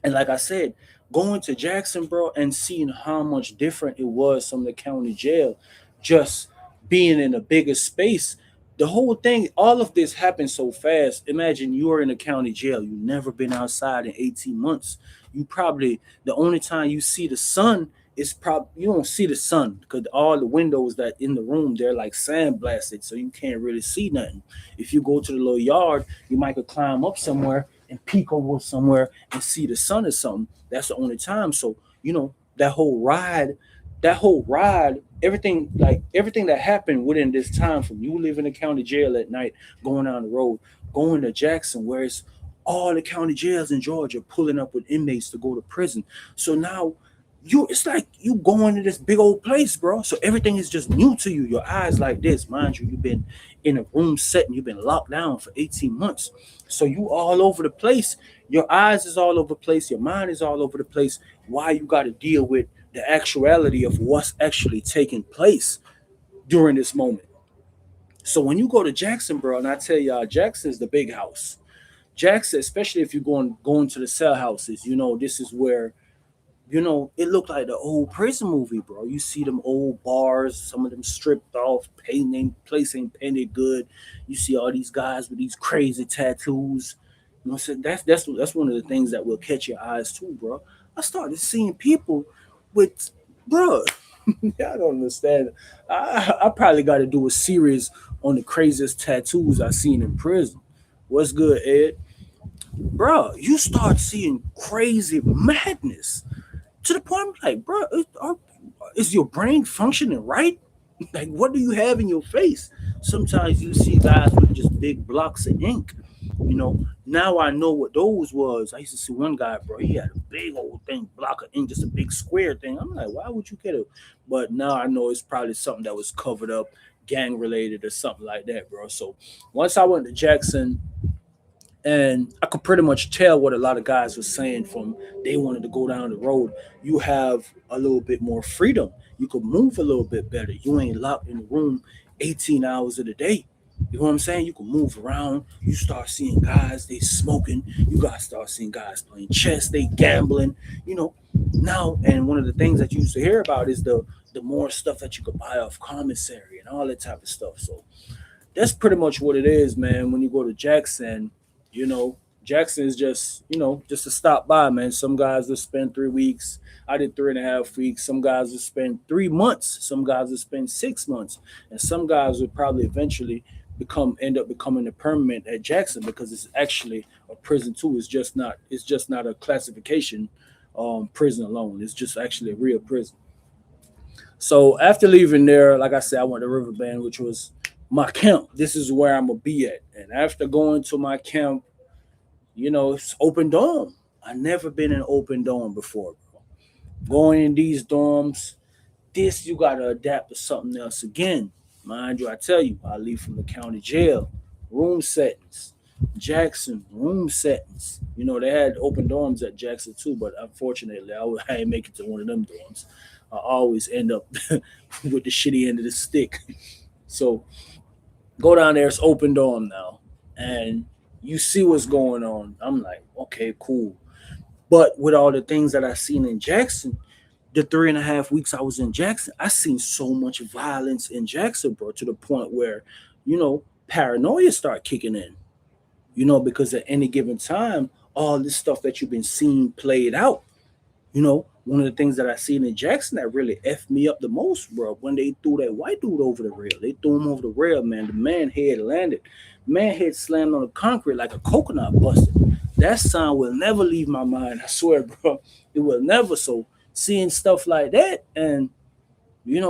And like I said, going to Jackson, bro, and seeing how much different it was from the county jail, just being in a bigger space. The whole thing, all of this happened so fast. Imagine you're in a county jail. You've never been outside in 18 months. You probably, the only time you see the sun is probably, you don't see the sun because all the windows that in the room, they're like sandblasted. So you can't really see nothing. If you go to the little yard, you might could climb up somewhere and peek over somewhere and see the sun or something. That's the only time. So, that whole ride, everything that happened within this time from you leaving the county jail at night, going down the road, going to Jackson, where it's all the county jails in Georgia pulling up with inmates to go to prison. So now it's like you going to this big old place, bro. So everything is just new to you. Your eyes like this, mind you. You've been in a room setting. You've been locked down for 18 months. So you all over the place. Your eyes is all over the place. Your mind is all over the place. Why you got to deal with the actuality of what's actually taking place during this moment. So when you go to Jackson, bro, and I tell y'all, Jackson is the big house. Jackson, especially if you're going to the cell houses, this is where it looked like the old prison movie, bro. You see them old bars, some of them stripped off, painting, place ain't painted good. You see all these guys with these crazy tattoos. You know what I'm saying? That's one of the things that will catch your eyes too, bro. I started seeing people with, bro. I don't understand. I probably got to do a series on the craziest tattoos I seen in prison. What's good, Ed? Bro, you start seeing crazy madness to the point I'm like, bro, is your brain functioning right? Like, what do you have in your face? Sometimes you see guys with just big blocks of ink. Now I know what those was. I used to see one guy, bro. He had a big old thing, block of ink, just a big square thing. I'm like, why would you get it? But now I know it's probably something that was covered up, gang related or something like that, bro. So once I went to Jackson, and I could pretty much tell what a lot of guys were saying from they wanted to go down the road. You have a little bit more freedom. You could move a little bit better. You ain't locked in the room 18 hours of the day. You know what I'm saying? You can move around. You start seeing guys, they smoking. You guys start seeing guys playing chess, they gambling. You know, now and one of the things that you used to hear about is the more stuff that you could buy off commissary and all that type of stuff. So that's pretty much what it is, man. When you go to Jackson, you know, Jackson is just, just to stop by, man. Some guys will spend 3 weeks. I did 3.5 weeks. Some guys will spend 3 months. Some guys will spend 6 months, and some guys will probably eventually end up becoming a permanent at Jackson because it's actually a prison too. It's just not a classification prison alone. It's just actually a real prison. So after leaving there, like I said, I went to Riverbend, which was my camp. This is where I'm gonna be at. And after going to my camp, it's open dorm. I never been in open dorm before, bro. Going in these dorms, this you gotta adapt to something else again. Mind you, I tell you, I leave from the county jail, room settings. Jackson, room settings. They had open dorms at Jackson too, but unfortunately, I ain't make it to one of them dorms. I always end up with the shitty end of the stick. So go down there, it's open dorm now, and you see what's going on. I'm like, okay, cool. But with all the things that I seen in Jackson, the 3.5 weeks I was in Jackson, I seen so much violence in Jackson, bro, to the point where, paranoia start kicking in. Because at any given time, all this stuff that you've been seeing played out. One of the things that I seen in Jackson that really effed me up the most, bro, when they threw that white dude over the rail. They threw him over the rail, man. The man head landed. Man head slammed on the concrete like a coconut busted. That sound will never leave my mind. I swear, bro. It will never. So seeing stuff like that and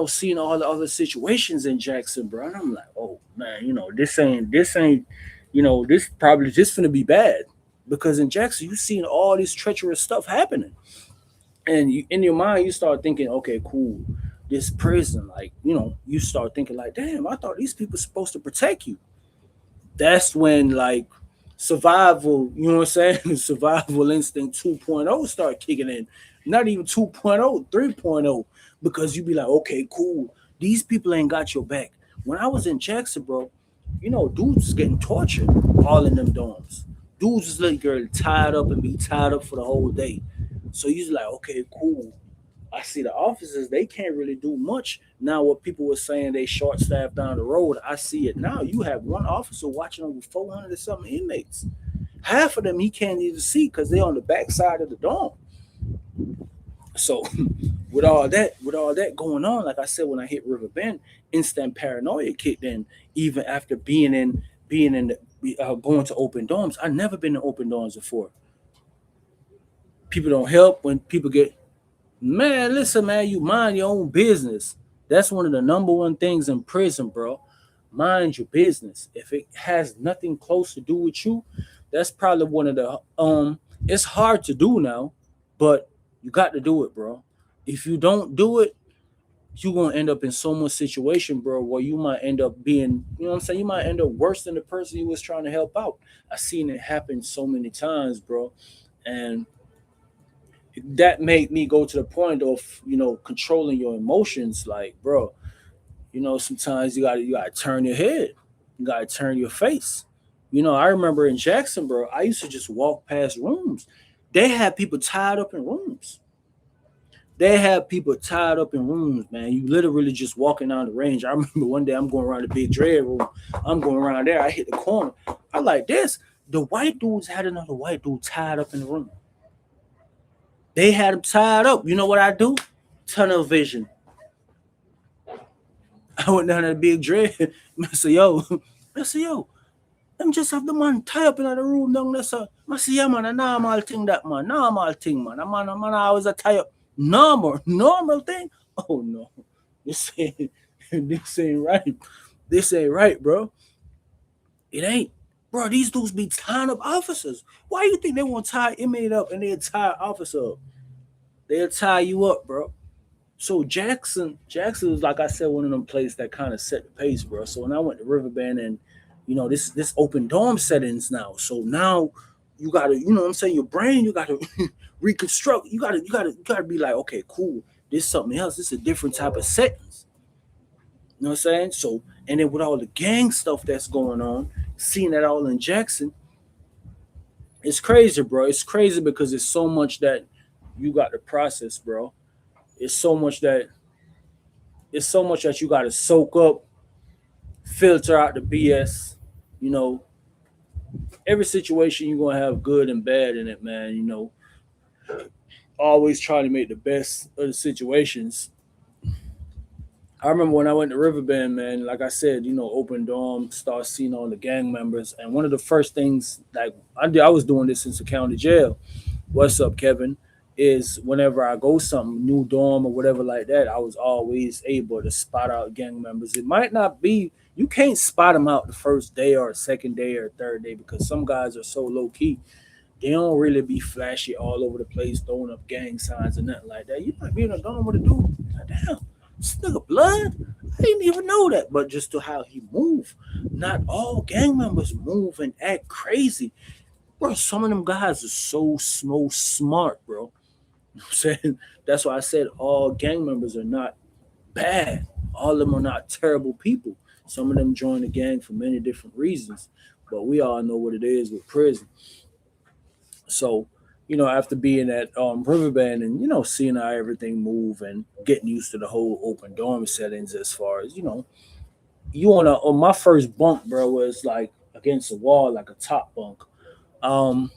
seeing all the other situations in Jackson, bro, and I'm like, oh man, this ain't, this gonna be bad. Because in Jackson, you seen all this treacherous stuff happening and in your mind you start thinking, okay, cool, this prison, like, you start thinking like, damn, I thought these people supposed to protect you. That's when like survival, you know what I'm saying? Survival instinct 2.0 start kicking in. Not even 2.0, 3.0, because you be like, okay, cool. These people ain't got your back. When I was in Jackson, bro, dudes was getting tortured all in them dorms. Dudes was literally tied up and be tied up for the whole day. So you's like, okay, cool. I see the officers, they can't really do much. Now, what people were saying they short staffed down the road, I see it now. You have one officer watching over 400 or something inmates. Half of them he can't even see because they're on the back side of the dorm. So with all that going on, like I said, when I hit River Bend, instant paranoia kicked in. Even after being in going to open dorms, I never been to open dorms before. People don't help when people get. Man, listen, man, you mind your own business. That's one of the number one things in prison, bro. Mind your business. If it has nothing close to do with you, that's probably one of the it's hard to do now, but you got to do it, bro. If you don't do it, you're gonna end up in so much situation, bro, where you might end up being, you know what I'm saying? You might end up worse than the person you was trying to help out. I've seen it happen so many times, bro. And that made me go to the point of controlling your emotions, like, bro, sometimes you gotta turn your head, you gotta turn your face. I remember in Jackson, bro, I used to just walk past rooms. They had people tied up in rooms. They had people tied up in rooms, man. You literally just walking down the range. I remember one day I'm going around the big dread room. I'm going around there. I hit the corner. I like this. The white dudes had another white dude tied up in the room. They had him tied up. You know what I do? Tunnel vision. I went down to the big dread. I said, yo, I said, yo, them just have the man tie up in the room down there. So I said, yeah, man, a normal thing that, man. Normal thing, man. A man always a tie up. Normal thing. Oh, no. This ain't, this ain't right. This ain't right, bro. It ain't. Bro, these dudes be tying up officers. Why you think they want to tie inmate up and they tie officer up? They'll tie you up, bro. So Jackson was, like I said, one of them places that kind of set the pace, bro. So when I went to Riverbend, and this open dorm settings now. So now you gotta, what I'm saying, your brain, you gotta reconstruct. You gotta be like, okay, cool. This is something else. This is a different type of settings. You know what I'm saying? So, and then with all the gang stuff that's going on, seeing that all in Jackson, it's crazy, bro. It's crazy because it's so much that you got to process, bro. It's so much that you got to soak up, filter out the BS. You know, every situation you're gonna have good and bad in it, man. Always try to make the best of the situations. I remember when I went to Riverbend, man. Like I said, open dorm, start seeing all the gang members, and one of the first things, like I did, I was doing this since the county jail. What's up, Kevin? Is whenever I go something new dorm or whatever like that, I was always able to spot out gang members. It might not be, you can't spot them out the first day or second day or third day because some guys are so low key. They don't really be flashy all over the place, throwing up gang signs and nothing like that. You might be in a dorm with a dude. Like, damn, this nigga blood. I didn't even know that, but just to how he move. Not all gang members move and act crazy, bro. Some of them guys are so smart, bro. I'm saying, that's why I said all gang members are not bad. All of them are not terrible people. Some of them join the gang for many different reasons, but we all know what it is with prison. So, after being at Riverbend and seeing how everything move and getting used to the whole open dorm settings, as far as you on my first bunk, bro, was like against the wall, like a top bunk. Um,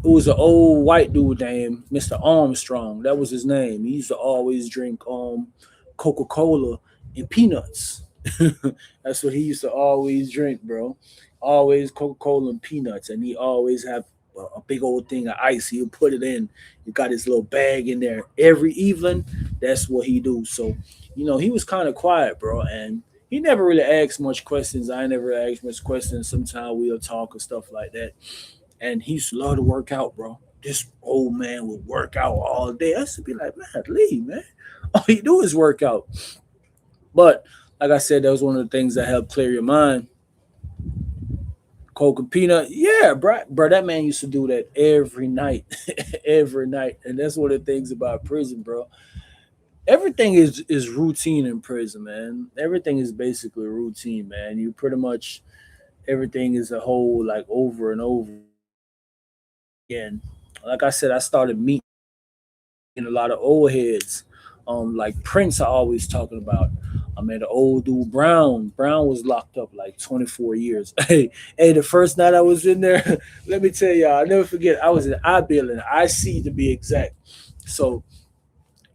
it was an old white dude named Mr. Armstrong. That was his name. He used to always drink Coca Cola and peanuts. That's what he used to always drink, bro. Always Coca Cola and peanuts, and he always have a big old thing of ice. He'll put it in. He got his little bag in there every evening. That's what he do. So, he was kind of quiet, bro, and he never really asked much questions. I never asked much questions. Sometimes we'll talk and stuff like that. And he used to love to work out, bro. This old man would work out all day. I used to be like, man, leave, man. All you do is work out. But like I said, that was one of the things that helped clear your mind. Coke and peanut. Yeah, bro, that man used to do that every night, every night. And that's one of the things about prison, bro. Everything is routine in prison, man. Everything is basically routine, man. You pretty much everything is a whole like over and over again. Like I said, I started meeting a lot of old heads. Like Prince, I always talking about. I met an old dude, Brown. Brown was locked up like 24 years. Hey, the first night I was in there, let me tell y'all, I never forget. I was in I building, IC to be exact. So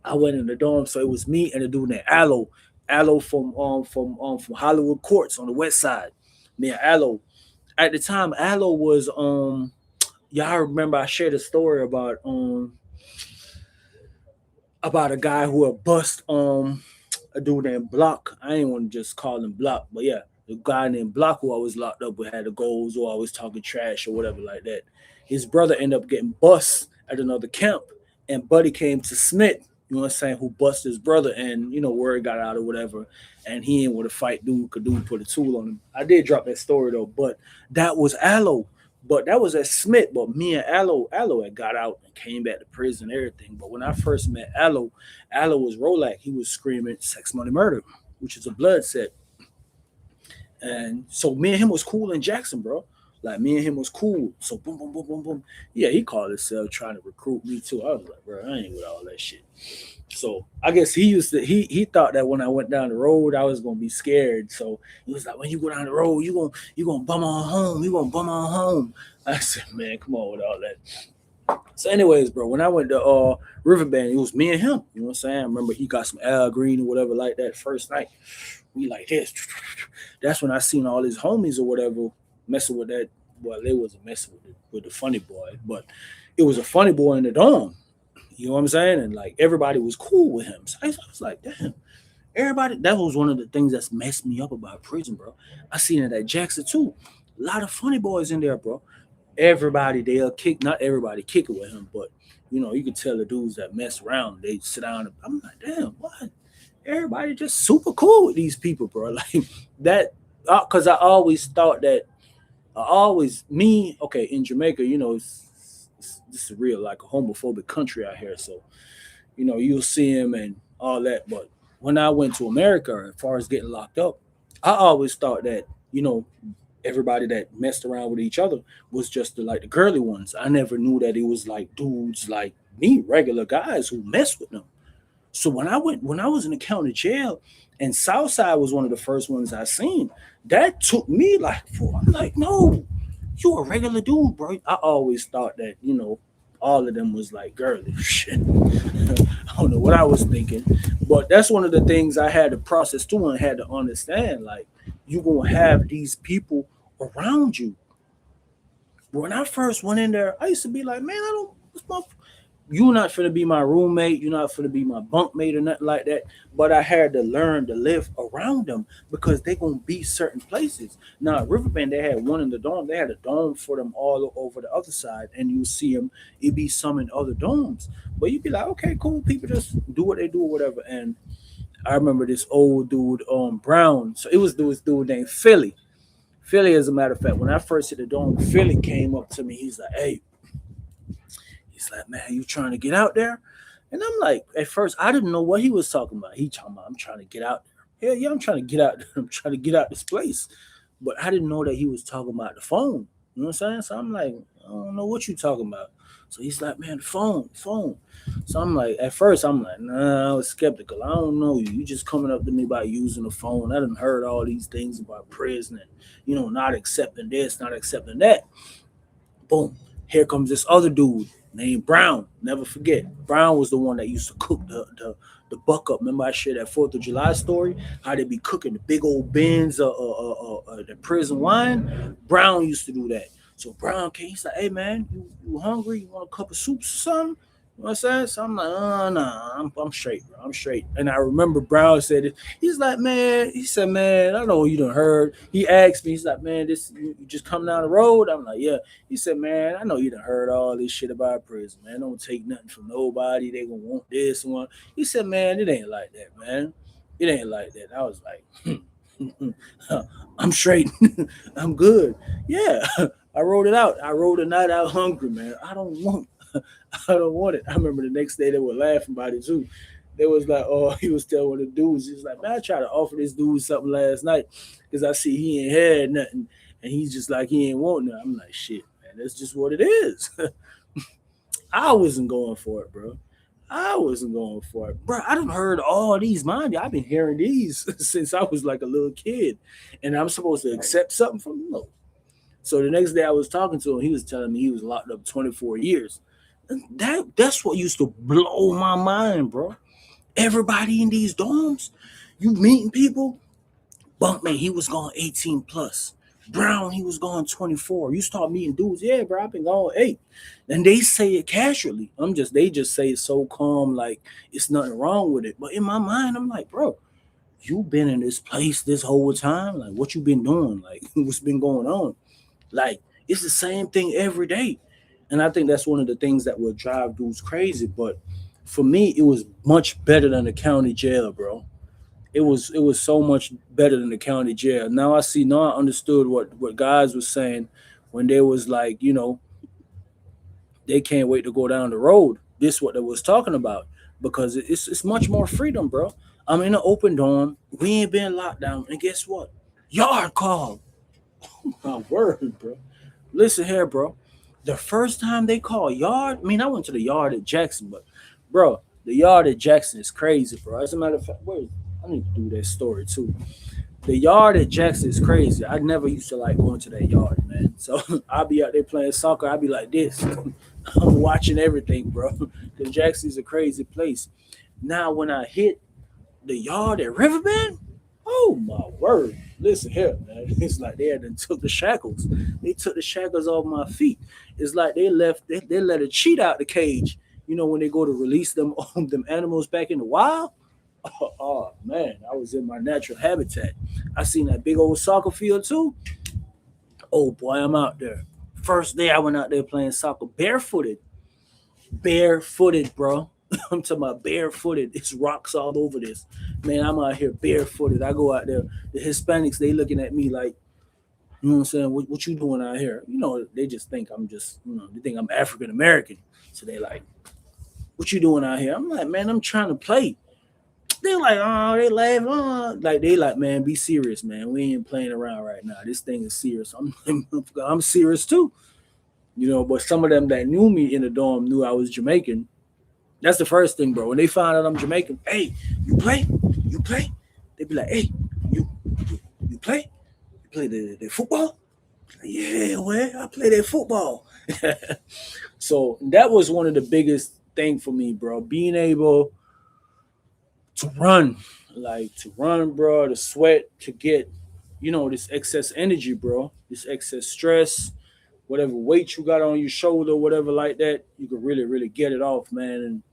I went in the dorm. So it was me and a dude named Aloe. Aloe from Hollywood Courts on the west side. Me and Aloe. At the time, Aloe was y'all remember I shared a story about a guy who had bust a dude named Block. I ain't want to just call him Block, but yeah, the guy named Block who always locked up with had the goals or always talking trash or whatever like that. His brother ended up getting bust at another camp, and Buddy came to Smith. You know what I'm saying? Who bust his brother, and word got out or whatever, and he ain't want to fight dude. Cause dude put a tool on him. I did drop that story though, but that was Aloe. But that was at Smith. But me and Aloe had got out and came back to prison and everything. But when I first met Aloe was Rolak. He was screaming sex, money, murder, which is a blood set. And so me and him was cool in Jackson, bro. Like me and him was cool. So boom, boom, boom, boom, boom. Yeah, he called himself trying to recruit me too. I was like, bro, I ain't with all that shit. So I guess he thought that when I went down the road I was gonna be scared. So he was like, when you go down the road, you gonna bum on home. You gonna bum on home. I said, man, come on with all that. So, anyways, bro, when I went to Riverbend, it was me and him. You know what I'm saying? I remember he got some Al Green or whatever like that first night. We like this. That's when I seen all his homies or whatever messing with that. Well, they wasn't messing with the funny boy, but it was a funny boy in the dorm. You know what I'm saying? And like everybody was cool with him. So I was like, damn, everybody. That was one of the things that's messed me up about prison, bro. I seen it at Jackson too. A lot of funny boys in there, bro. Everybody they'll kick, not everybody kick it with him, but you can tell the dudes that mess around, they sit down. And, I'm like, damn, what? Everybody just super cool with these people, bro. Like that, because I always thought that okay, in Jamaica, this is real like a homophobic country out here. So, you'll see him and all that. But when I went to America, as far as getting locked up, I always thought that, everybody that messed around with each other was just the girly ones. I never knew that it was like dudes like me, regular guys who messed with them. So when I was in the county jail, and Southside was one of the first ones I seen, that took me I'm like, no, you a regular dude, bro. I always thought that all of them was like girly shit. I don't know what I was thinking, but that's one of the things I had to process too and had to understand. Like you gonna have these people around you. When I first went in there, I used to be like, man, I don't. You're not finna be my roommate. You're not finna be my bunkmate or nothing like that. But I had to learn to live around them because they gonna be certain places. Now, at Riverbend, they had one in the dome. They had a dome for them all over the other side, and you see them. It be some in other domes, but you'd be like, okay, cool. People just do what they do or whatever. And I remember this old dude, Brown. So it was this dude named Philly. Philly, as a matter of fact, when I first hit the dome, Philly came up to me. He's like, hey. He's like, man, you trying to get out there? And I'm like, at first, I didn't know what he was talking about. He talking about, I'm trying to get out there. Hell yeah, I'm trying to get out there. I'm trying to get out this place. But I didn't know that he was talking about the phone. You know what I'm saying? So I'm like, I don't know what you talking about. So he's like, man, the phone. So I'm like, at first, I'm like, nah, I was skeptical. I don't know you. You just coming up to me by using the phone. I done heard all these things about prison and, not accepting this, not accepting that. Boom. Here comes this other dude named Brown. Never forget. Brown was the one that used to cook the buck up. Remember I shared that 4th of July story? How they be cooking the big old bins of the prison wine? Brown used to do that. So Brown came, he's like, hey man, you hungry? You want a cup of soup or something? You know what I'm saying? So I'm like, oh, nah, I'm straight, bro. I'm straight. And I remember Brown said it. He's like, man, he said, man, I know you done heard. He asked me, he's like, man, this you just come down the road? I'm like, yeah. He said, man, I know you done heard all this shit about prison, man. Don't take nothing from nobody. They gonna want this one. He said, man, it ain't like that, man. It ain't like that. I was like, I'm straight. I'm good. Yeah, I wrote it out. I wrote a night out hungry, man. I don't want it. I remember the next day they were laughing about it too. They was like, oh, he was telling one of the dudes, he was like, man, I tried to offer this dude something last night because I see he ain't had nothing. And he's just like, he ain't want nothing. I'm like, shit, man, that's just what it is. I wasn't going for it, bro. I wasn't going for it, bro. I done heard all these, mind you. I've been hearing these since I was like a little kid, and I'm supposed to accept something from them. No. So the next day I was talking to him, he was telling me he was locked up 24 years. That's what used to blow my mind, bro. Everybody in these dorms, you meeting people. Bunkman, he was gone 18 plus. Brown, he was gone 24. You start meeting dudes, yeah, bro, I've been gone 8. And they say it casually. They just say it so calm, like it's nothing wrong with it. But in my mind, I'm like, bro, you been in this place this whole time. Like, what you been doing? Like, what's been going on? Like, it's the same thing every day. And I think that's one of the things that will drive dudes crazy. But for me, it was much better than the county jail, bro. It was so much better than the county jail. Now I see. Now I understood what guys was saying when they was like, they can't wait to go down the road. This what they was talking about because it's much more freedom, bro. I'm in an open dorm. We ain't been locked down, and guess what? Yard call. My word, bro. Listen here, bro. The first time they call yard, I mean, I went to the yard at Jackson, but bro, the yard at Jackson is crazy, bro. As a matter of fact, wait, I need to do that story too. The yard at Jackson is crazy. I never used to like going to that yard, man. So I'll be out there playing soccer. I'll be like this. I'm watching everything, bro. Because Jackson's a crazy place. Now, when I hit the yard at Riverbend, oh my word. Listen here, man. It's like they had took the shackles. They took the shackles off my feet. It's like they let a cheat out the cage. When they go to release them them animals back in the wild. Oh man, I was in my natural habitat. I seen that big old soccer field too. Oh boy, I'm out there. First day I went out there playing soccer barefooted. Barefooted, bro. I'm talking about barefooted. It's rocks all over this. Man, I'm out here barefooted. I go out there. The Hispanics, they looking at me like, you know what I'm saying? What you doing out here? They just think I'm just, they think I'm African American. So they like, what you doing out here? I'm like, man, I'm trying to play. They're like, oh, they laugh, oh. Like they like, man, be serious, man. We ain't playing around right now. This thing is serious. I'm serious too. But some of them that knew me in the dorm knew I was Jamaican. That's the first thing, bro. When they find out I'm Jamaican, hey, you play? You play? They be like, hey, you play? You play the football? Yeah, well, I play that football. So that was one of the biggest thing for me, bro. Being able to run, like to run, bro, to sweat, to get, this excess energy, bro, this excess stress, whatever weight you got on your shoulder, whatever like that, you can really, really get it off, man. And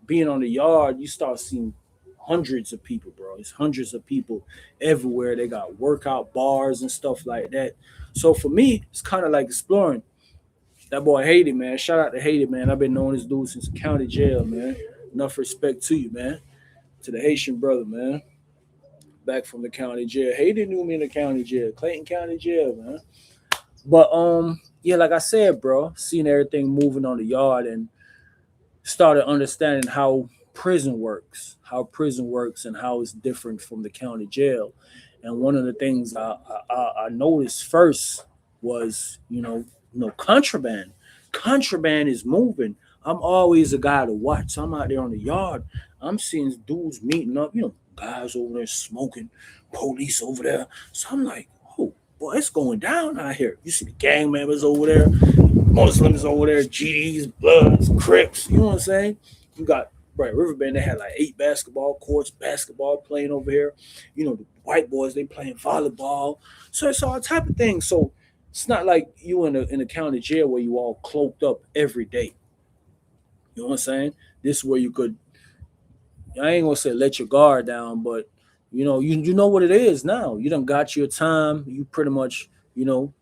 being on the yard, you start seeing hundreds of people, bro. It's hundreds of people everywhere. They got workout bars and stuff like that. So for me, it's kind of like exploring. That boy Haiti, man. Shout out to Haiti, man. I've been knowing this dude since the county jail, man. Enough respect to you, man. To the Haitian brother, man. Back from the county jail. Haiti knew me in the county jail, Clayton County Jail, man. But yeah, like I said, bro, seeing everything moving on the yard and started understanding how prison works and how it's different from the county jail. And one of the things I noticed first was, contraband. Contraband is moving. I'm always a guy to watch. So I'm out there on the yard. I'm seeing dudes meeting up, guys over there smoking, police over there. So I'm like, oh, boy, it's going down out here. You see the gang members over there, Muslims over there, GDs, Bloods, Crips. You know what I'm saying? You got right Riverbend. They had like 8 basketball courts, basketball playing over here. The white boys they playing volleyball. So it's all type of things. So it's not like you in a county jail where you all cloaked up every day. You know what I'm saying? This is where you could. I ain't gonna say let your guard down, but you know what it is now. You done got your time. You pretty much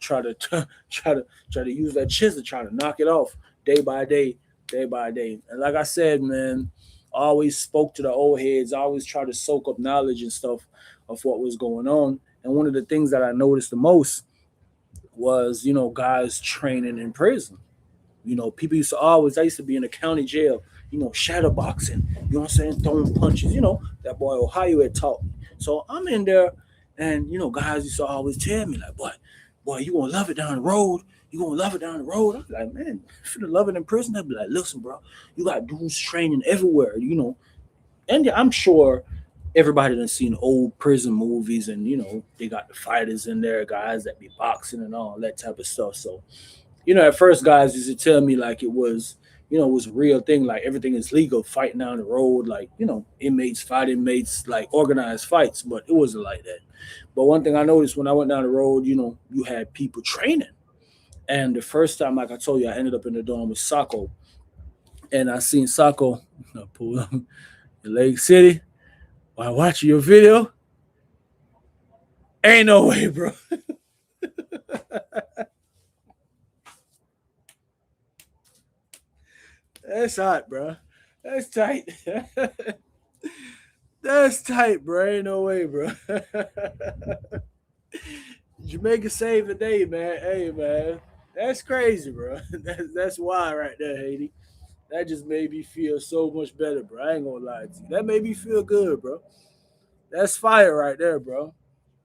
try to try to use that chisel, try to knock it off day by day, day by day. And like I said, man, I always spoke to the old heads. I always try to soak up knowledge and stuff of what was going on. And one of the things that I noticed the most was, guys training in prison. People used to always, I used to be in the county jail, shadow boxing, you know what I'm saying, throwing punches, that boy Ohio had taught me. So I'm in there, and, guys used to always tell me, like, boy, you gonna love it down the road. You gonna love it down the road. I'm like, man, if you love it in prison, I'd be like, listen, bro, you got dudes training everywhere, and I'm sure everybody done seen old prison movies, and they got the fighters in there, guys that be boxing and all that type of stuff. So at first guys used to tell me like it was a real thing, like everything is legal, fighting down the road, like, inmates fight inmates, like organized fights, but it wasn't like that. But one thing I noticed when I went down the road, you had people training. And the first time, like I told you, I ended up in the dorm with Sacco, and I seen Sacco pull up in Lake City while watching your video. Ain't no way, bro. That's hot, bro. That's tight. That's tight, bro. Ain't no way, bro. Jamaica saved the day, man. Hey, man. That's crazy, bro. That's why right there, Haiti. That just made me feel so much better, bro. I ain't gonna lie to you. That made me feel good, bro. That's fire right there, bro.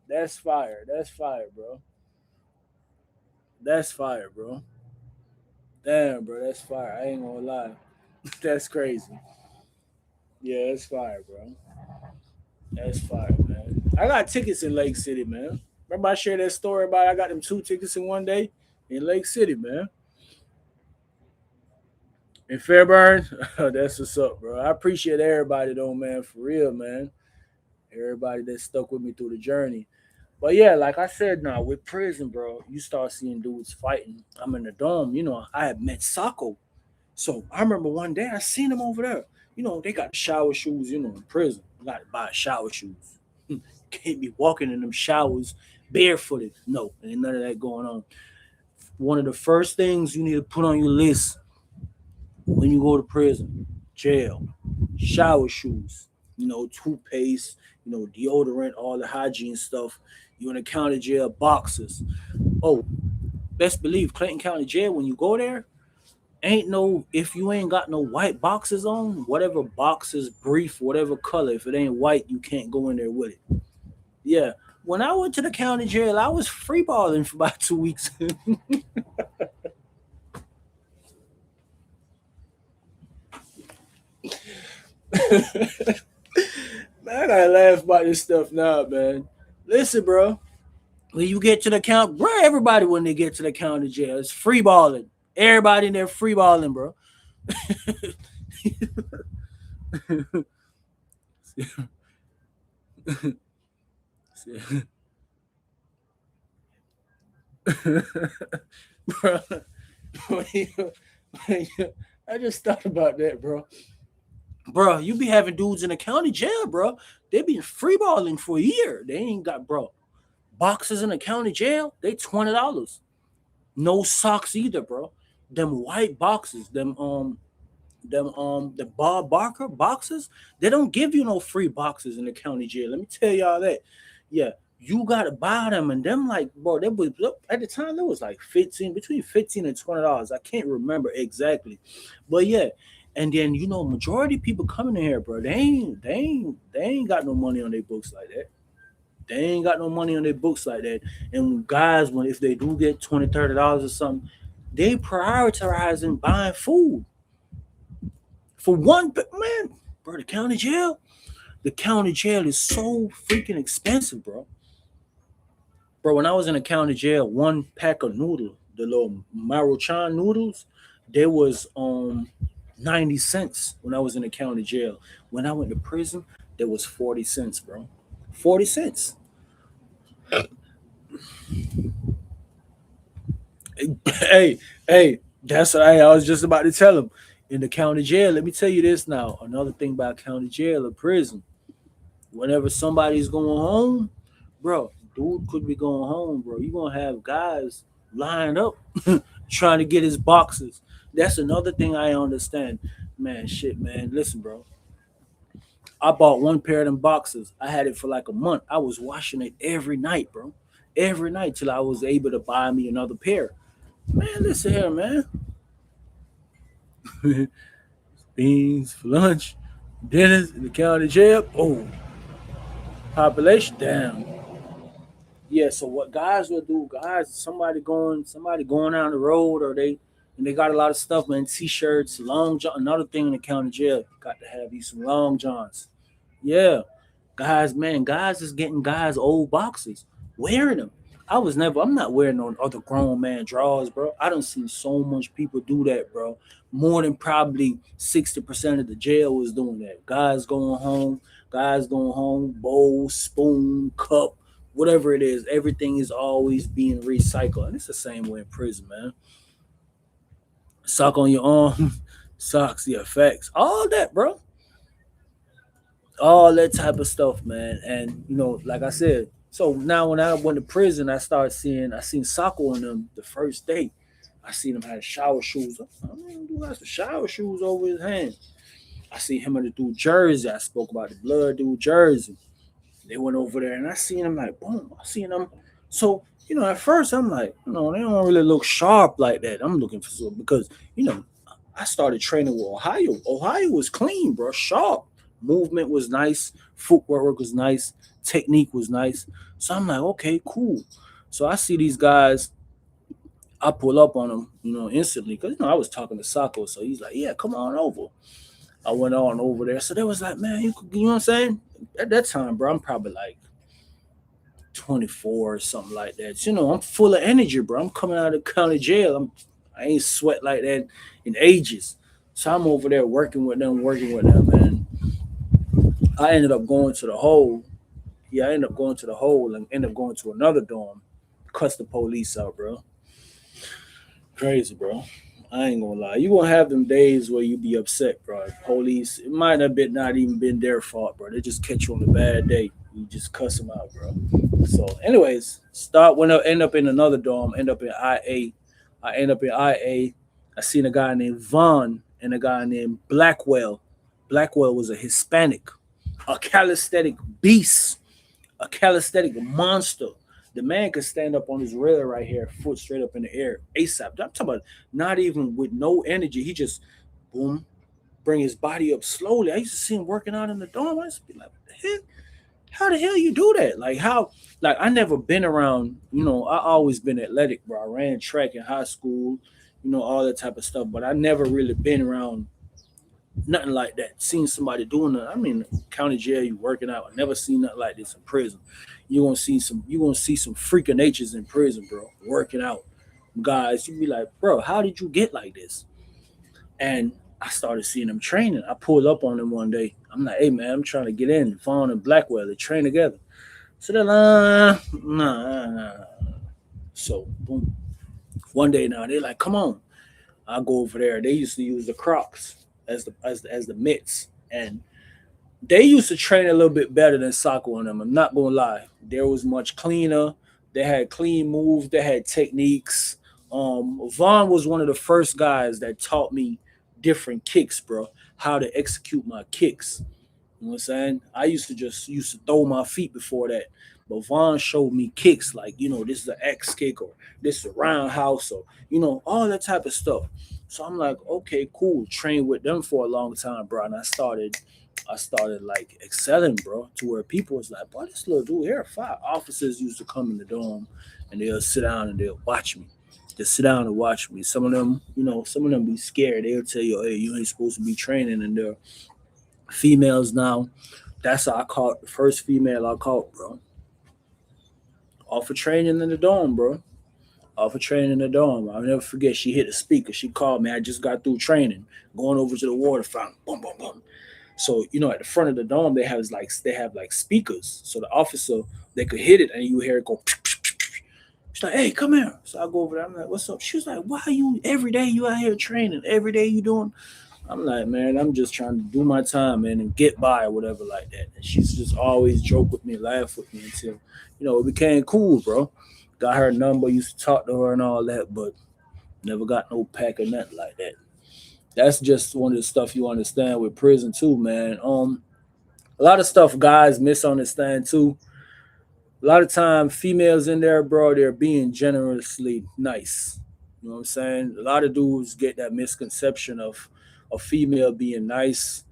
That's fire. That's fire, bro. That's fire, bro. Damn, bro. That's fire. I ain't gonna lie. That's crazy. Yeah, that's fire, bro. That's fire, man. I got tickets in Lake City, man. Remember I shared that story about I got them two tickets in one day in Lake City, man. In Fairburn. That's what's up, bro. I appreciate everybody though, man. For real, man. Everybody that stuck with me through the journey. But yeah, like I said, now with prison, bro, you start seeing dudes fighting. I'm in the dome, I had met Sako. So I remember one day I seen him over there. They got shower shoes, in prison. You got to buy shower shoes. Can't be walking in them showers barefooted. No, ain't none of that going on. One of the first things you need to put on your list when you go to prison, jail, shower shoes, toothpaste, deodorant, all the hygiene stuff. You in the county jail, boxes. Oh, best believe Clinton County Jail, when you go there, ain't no, if you ain't got no white boxes on, whatever boxes, brief, whatever color, if it ain't white, you can't go in there with it. Yeah. When I went to the county jail, I was free balling for about 2 weeks. Man, I gotta laugh about this stuff now, man. Listen, bro. When you get to the count, bro, everybody when they get to the county jail, it's free balling. Everybody in there free balling, bro. Bro, I just thought about that, bro. Bro, you be having dudes in the county jail, bro. They be freeballing for a year. They ain't got, bro, boxes in the county jail. They $20. No socks either, bro. Them white boxes, the Bob Barker boxes, they don't give you no free boxes in the county jail. Let me tell y'all that. Yeah, you gotta buy them, and them like, bro, they was at the time it was like 15, between 15 and $20. I can't remember exactly, but yeah. And then majority of people coming in here, bro, they ain't got no money on their books like that. They ain't got no money on their books like that. And guys, when if they do get 20, $30 or something, they prioritizing buying food for one. Man, bro, the county jail is so freaking expensive, bro. Bro, when I was in the county jail, one pack of noodle, the little Maruchan noodles, there was 90 cents when I was in the county jail. When I went to prison, there was 40 cents, bro. 40 cents. Hey, hey, that's what I was just about to tell him. In the county jail, let me tell you this now. Another thing about county jail or prison, whenever somebody's going home, bro, dude could be going home, bro. You gonna have guys lined up trying to get his boxes. That's another thing I understand. Man, shit, man. Listen, bro. I bought one pair of them boxes. I had it for like a month. I was washing it every night, bro. every night till I was able to buy me another pair. Man, listen here, man. Beans for lunch, dinners in the county jail. Oh, population down. Yeah, so what guys will do, guys, somebody going down the road, or they got a lot of stuff, man, t-shirts, long john. Another thing in the county jail, got to have you some long johns. Yeah, guys, man, guys is getting guys old boxes, wearing them. I'm not wearing no other grown man drawers, bro. I don't see so much people do that, bro. More than probably 60% of the jail was doing that. Guys going home, bowl, spoon, cup, whatever it is, everything is always being recycled. And it's the same way in prison, man. Sock on your arm, socks, the effects, all that, bro. All that type of stuff, man. And like I said, so now when I went to prison, I seen Socko on them the first day. I seen him had shower shoes. I mean, dude has the shower shoes over his hands. I seen him in the dude jersey. I spoke about the blood dude jersey. They went over there and I seen them like boom. I seen them. So, at first I'm like, they don't really look sharp like that. I'm looking for some because, I started training with Ohio. Ohio was clean, bro, sharp. Movement was nice, footwork was nice, technique was nice. So I'm like, okay, cool. So I see these guys, I pull up on them, instantly because I was talking to Sako, so he's like, yeah, come on over. I went on over there. So they was like, man, you know what I'm saying? At that time, bro, I'm probably like 24 or something like that. I'm full of energy, bro. I'm coming out of county jail. I ain't sweat like that in ages. So I'm over there working with them, man. I ended up going to the hole. Yeah, I ended up going to the hole and ended up going to another dorm. Cuss the police out, bro. Crazy, bro. I ain't gonna lie. You gonna have them days where you be upset, bro. Police, it might have been not even been their fault, bro. They just catch you on a bad day. You just cuss them out, bro. So, anyways, start when I end up in another dorm, end up in IA. I end up in IA. I seen a guy named Vaughn and a guy named Blackwell. Blackwell was a Hispanic, a calisthenic beast, a calisthenic monster. The man could stand up on his rail right here, foot straight up in the air, ASAP. I'm talking about not even with no energy. He just boom, bring his body up slowly. I used to see him working out in the dorm. I used to be like, what the heck? How the hell you do that? Like how? Like I never been around. I always been athletic, bro. I ran track in high school. All that type of stuff. But I never really been around nothing like that. Seen somebody doing that. I mean, county jail, you working out. I never seen nothing like this in prison. You gonna see some freaking natures in prison, bro. Working out, guys. You be like, bro, how did you get like this? And I started seeing them training. I pulled up on them one day. I'm like, hey man, I'm trying to get in. Fawn and Blackwell, they train together. So they're like, nah. So boom. One day now they're like, come on. I go over there. They used to use the Crocs as the mitts, and they used to train a little bit better than Soccer on them. I'm not gonna lie. There was much cleaner. They had clean moves. They had techniques. Vaughn was one of the first guys that taught me different kicks, bro. How to execute my kicks. You know what I'm saying? I used to throw my feet before that. But Vaughn showed me kicks like, this is an X kick or this is a roundhouse or, all that type of stuff. So I'm like, okay, cool. Trained with them for a long time, bro. And I started like excelling, bro, to where people was like, boy, this little dude here, 5 officers used to come in the dorm and they'll sit down and they'll watch me. Just sit down and watch me. Some of them be scared. They'll tell you, hey, you ain't supposed to be training and they're females now. That's how I caught the first female I caught, bro. Off of training in the dorm, bro. Off of training in the dorm. I'll never forget. She hit a speaker. She called me. I just got through training, going over to the water fountain. Boom, boom, boom. So at the front of the dorm, they have like speakers. So the officer they could hit it and you hear it go. She's like, "Hey, come here." So I go over there. I'm like, "What's up?" She's like, "Why are you every day you out here training? Every day you doing?" I'm like, man, I'm just trying to do my time, man, and get by or whatever like that. And she's just always joke with me, laugh with me until, it became cool, bro. Got her number, used to talk to her and all that, but never got no pack or nothing like that. That's just one of the stuff you understand with prison too, man. A lot of stuff guys misunderstand too. A lot of time, females in there, bro, they're being generously nice. You know what I'm saying? A lot of dudes get that misconception of a female being nice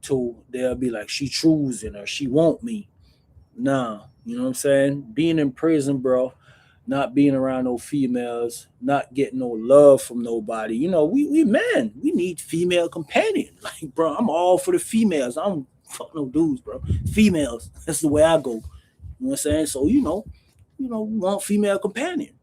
to they'll be like she choosing or she want me. Nah, you know what I'm saying? Being in prison, bro, not being around no females, not getting no love from nobody. You know, we men, we need female companion. Like, bro, I'm all for the females. I'm fuck no dudes, bro. Females. That's the way I go. You know what I'm saying? So, we want female companion.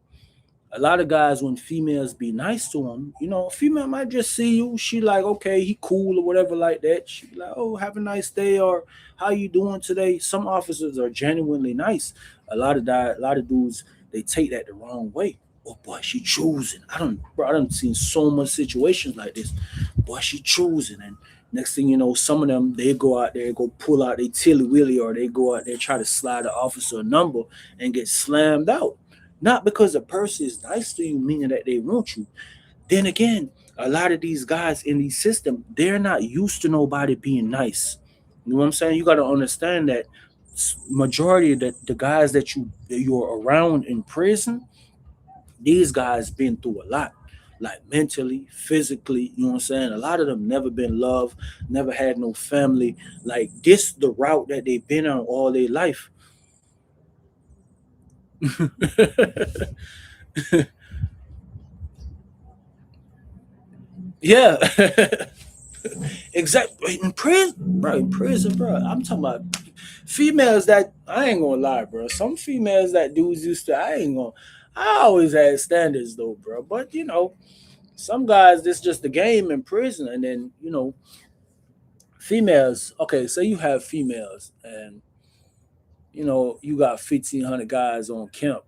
A lot of guys, when females be nice to them, female might just see you. She like, okay, he cool or whatever like that. She be like, oh, have a nice day, or how you doing today? Some officers are genuinely nice. A lot of dudes, they take that the wrong way. Oh boy, she choosing. I don't seen so much situations like this. Boy, she choosing, and next thing you know, some of them they go out there, go pull out their tilly willy, or they go out there try to slide the officer a number and get slammed out. Not because the person is nice to you, meaning that they want you. Then again, a lot of these guys in these systems, they're not used to nobody being nice. You know what I'm saying? You got to understand that majority of the guys that you're around in prison, these guys been through a lot, like mentally, physically. You know what I'm saying? A lot of them never been loved, never had no family. Like this, the route that they've been on all their life. Yeah. Exactly. In prison, bro. In prison, bro. I'm talking about females that I ain't gonna lie, bro. Some females that dudes used to, I ain't gonna. I always had standards though, bro. But some guys, this just the game in prison, and then females. Okay, so you have females, and you got 1,500 guys on camp.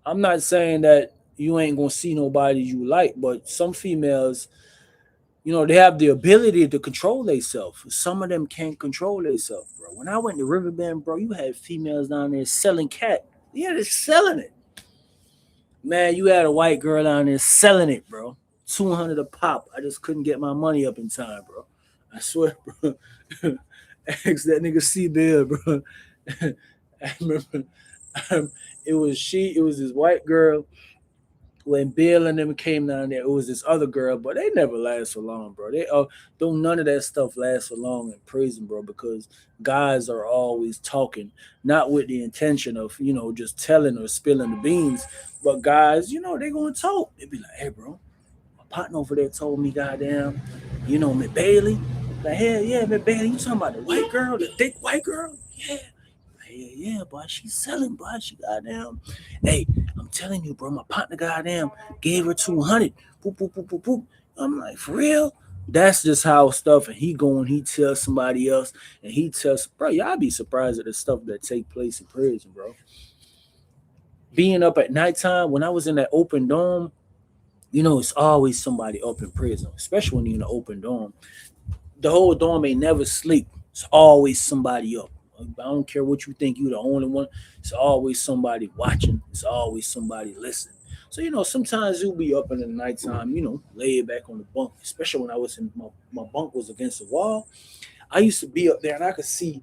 I'm not saying that you ain't gonna see nobody you like, but some females, they have the ability to control themselves. Some of them can't control themselves, bro. When I went to Riverbend, bro, you had females down there selling cat. Yeah, they're selling it. Man, you had a white girl down there selling it, bro. 200 a pop. I just couldn't get my money up in time, bro. I swear, bro. Ask that nigga C Bill, bro. I remember it was this white girl when Bill and them came down there, it was this other girl, but they never last so long, bro. They don't none of that stuff last so long in prison, bro, because guys are always talking, not with the intention of just telling or spilling the beans, but guys, they gonna talk. They be like, hey, bro, my partner over there told me, goddamn, Miss Bailey. Like, hell yeah, Miss Bailey, you talking about the white girl, the thick white girl? Yeah. Yeah, yeah, boy, she's selling, boy. She goddamn. Hey, I'm telling you, bro, my partner goddamn gave her 200. Boop, boop, boop, boop, boop. I'm like, for real? That's just how stuff. And he go and he tells somebody else, and he tells, bro, y'all be surprised at the stuff that take place in prison, bro. Being up at nighttime when I was in that open dome, it's always somebody up in prison, especially when you're in an open dome. The whole dorm ain't never sleep. It's always somebody up. I don't care what you think, you're the only one. It's always somebody watching. It's always somebody listening. So sometimes you'll be up in the nighttime, lay back on the bunk. Especially when I was in my bunk was against the wall. I used to be up there and I could see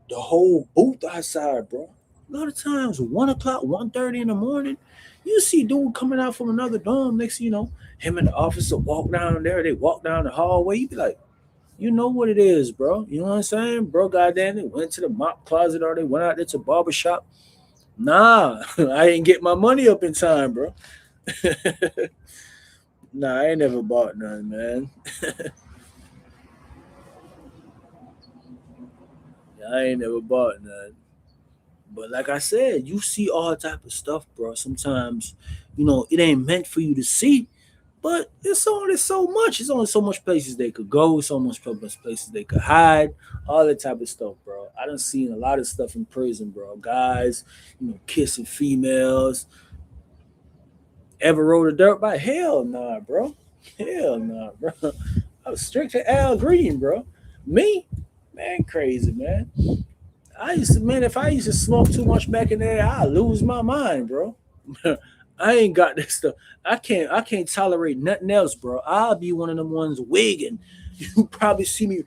the whole booth outside, bro. A lot of times, 1 o'clock, 1:30 in the morning, you see dude coming out from another dorm. Next, him and the officer walk down there. They walk down the hallway. You be like, you know what it is, bro. You know what I'm saying? Bro, goddamn, they went to the mop closet or they went out there to barber shop. Nah, I ain't get my money up in time, bro. Nah, I ain't never bought none, man. I ain't never bought none. But like I said, you see all type of stuff, bro. Sometimes, it ain't meant for you to see. But it's only so much. It's only so much places they could go. So much places they could hide. All that type of stuff, bro. I done seen a lot of stuff in prison, bro. Guys, kissing females. Ever rode a dirt bike? Hell nah, bro. Hell nah, bro. I was strict to Al Green, bro. Me, man, crazy, man. If I used to smoke too much back in there, I lose my mind, bro. I ain't got this stuff. I can't tolerate nothing else, bro. I'll be one of them ones wigging. You probably see me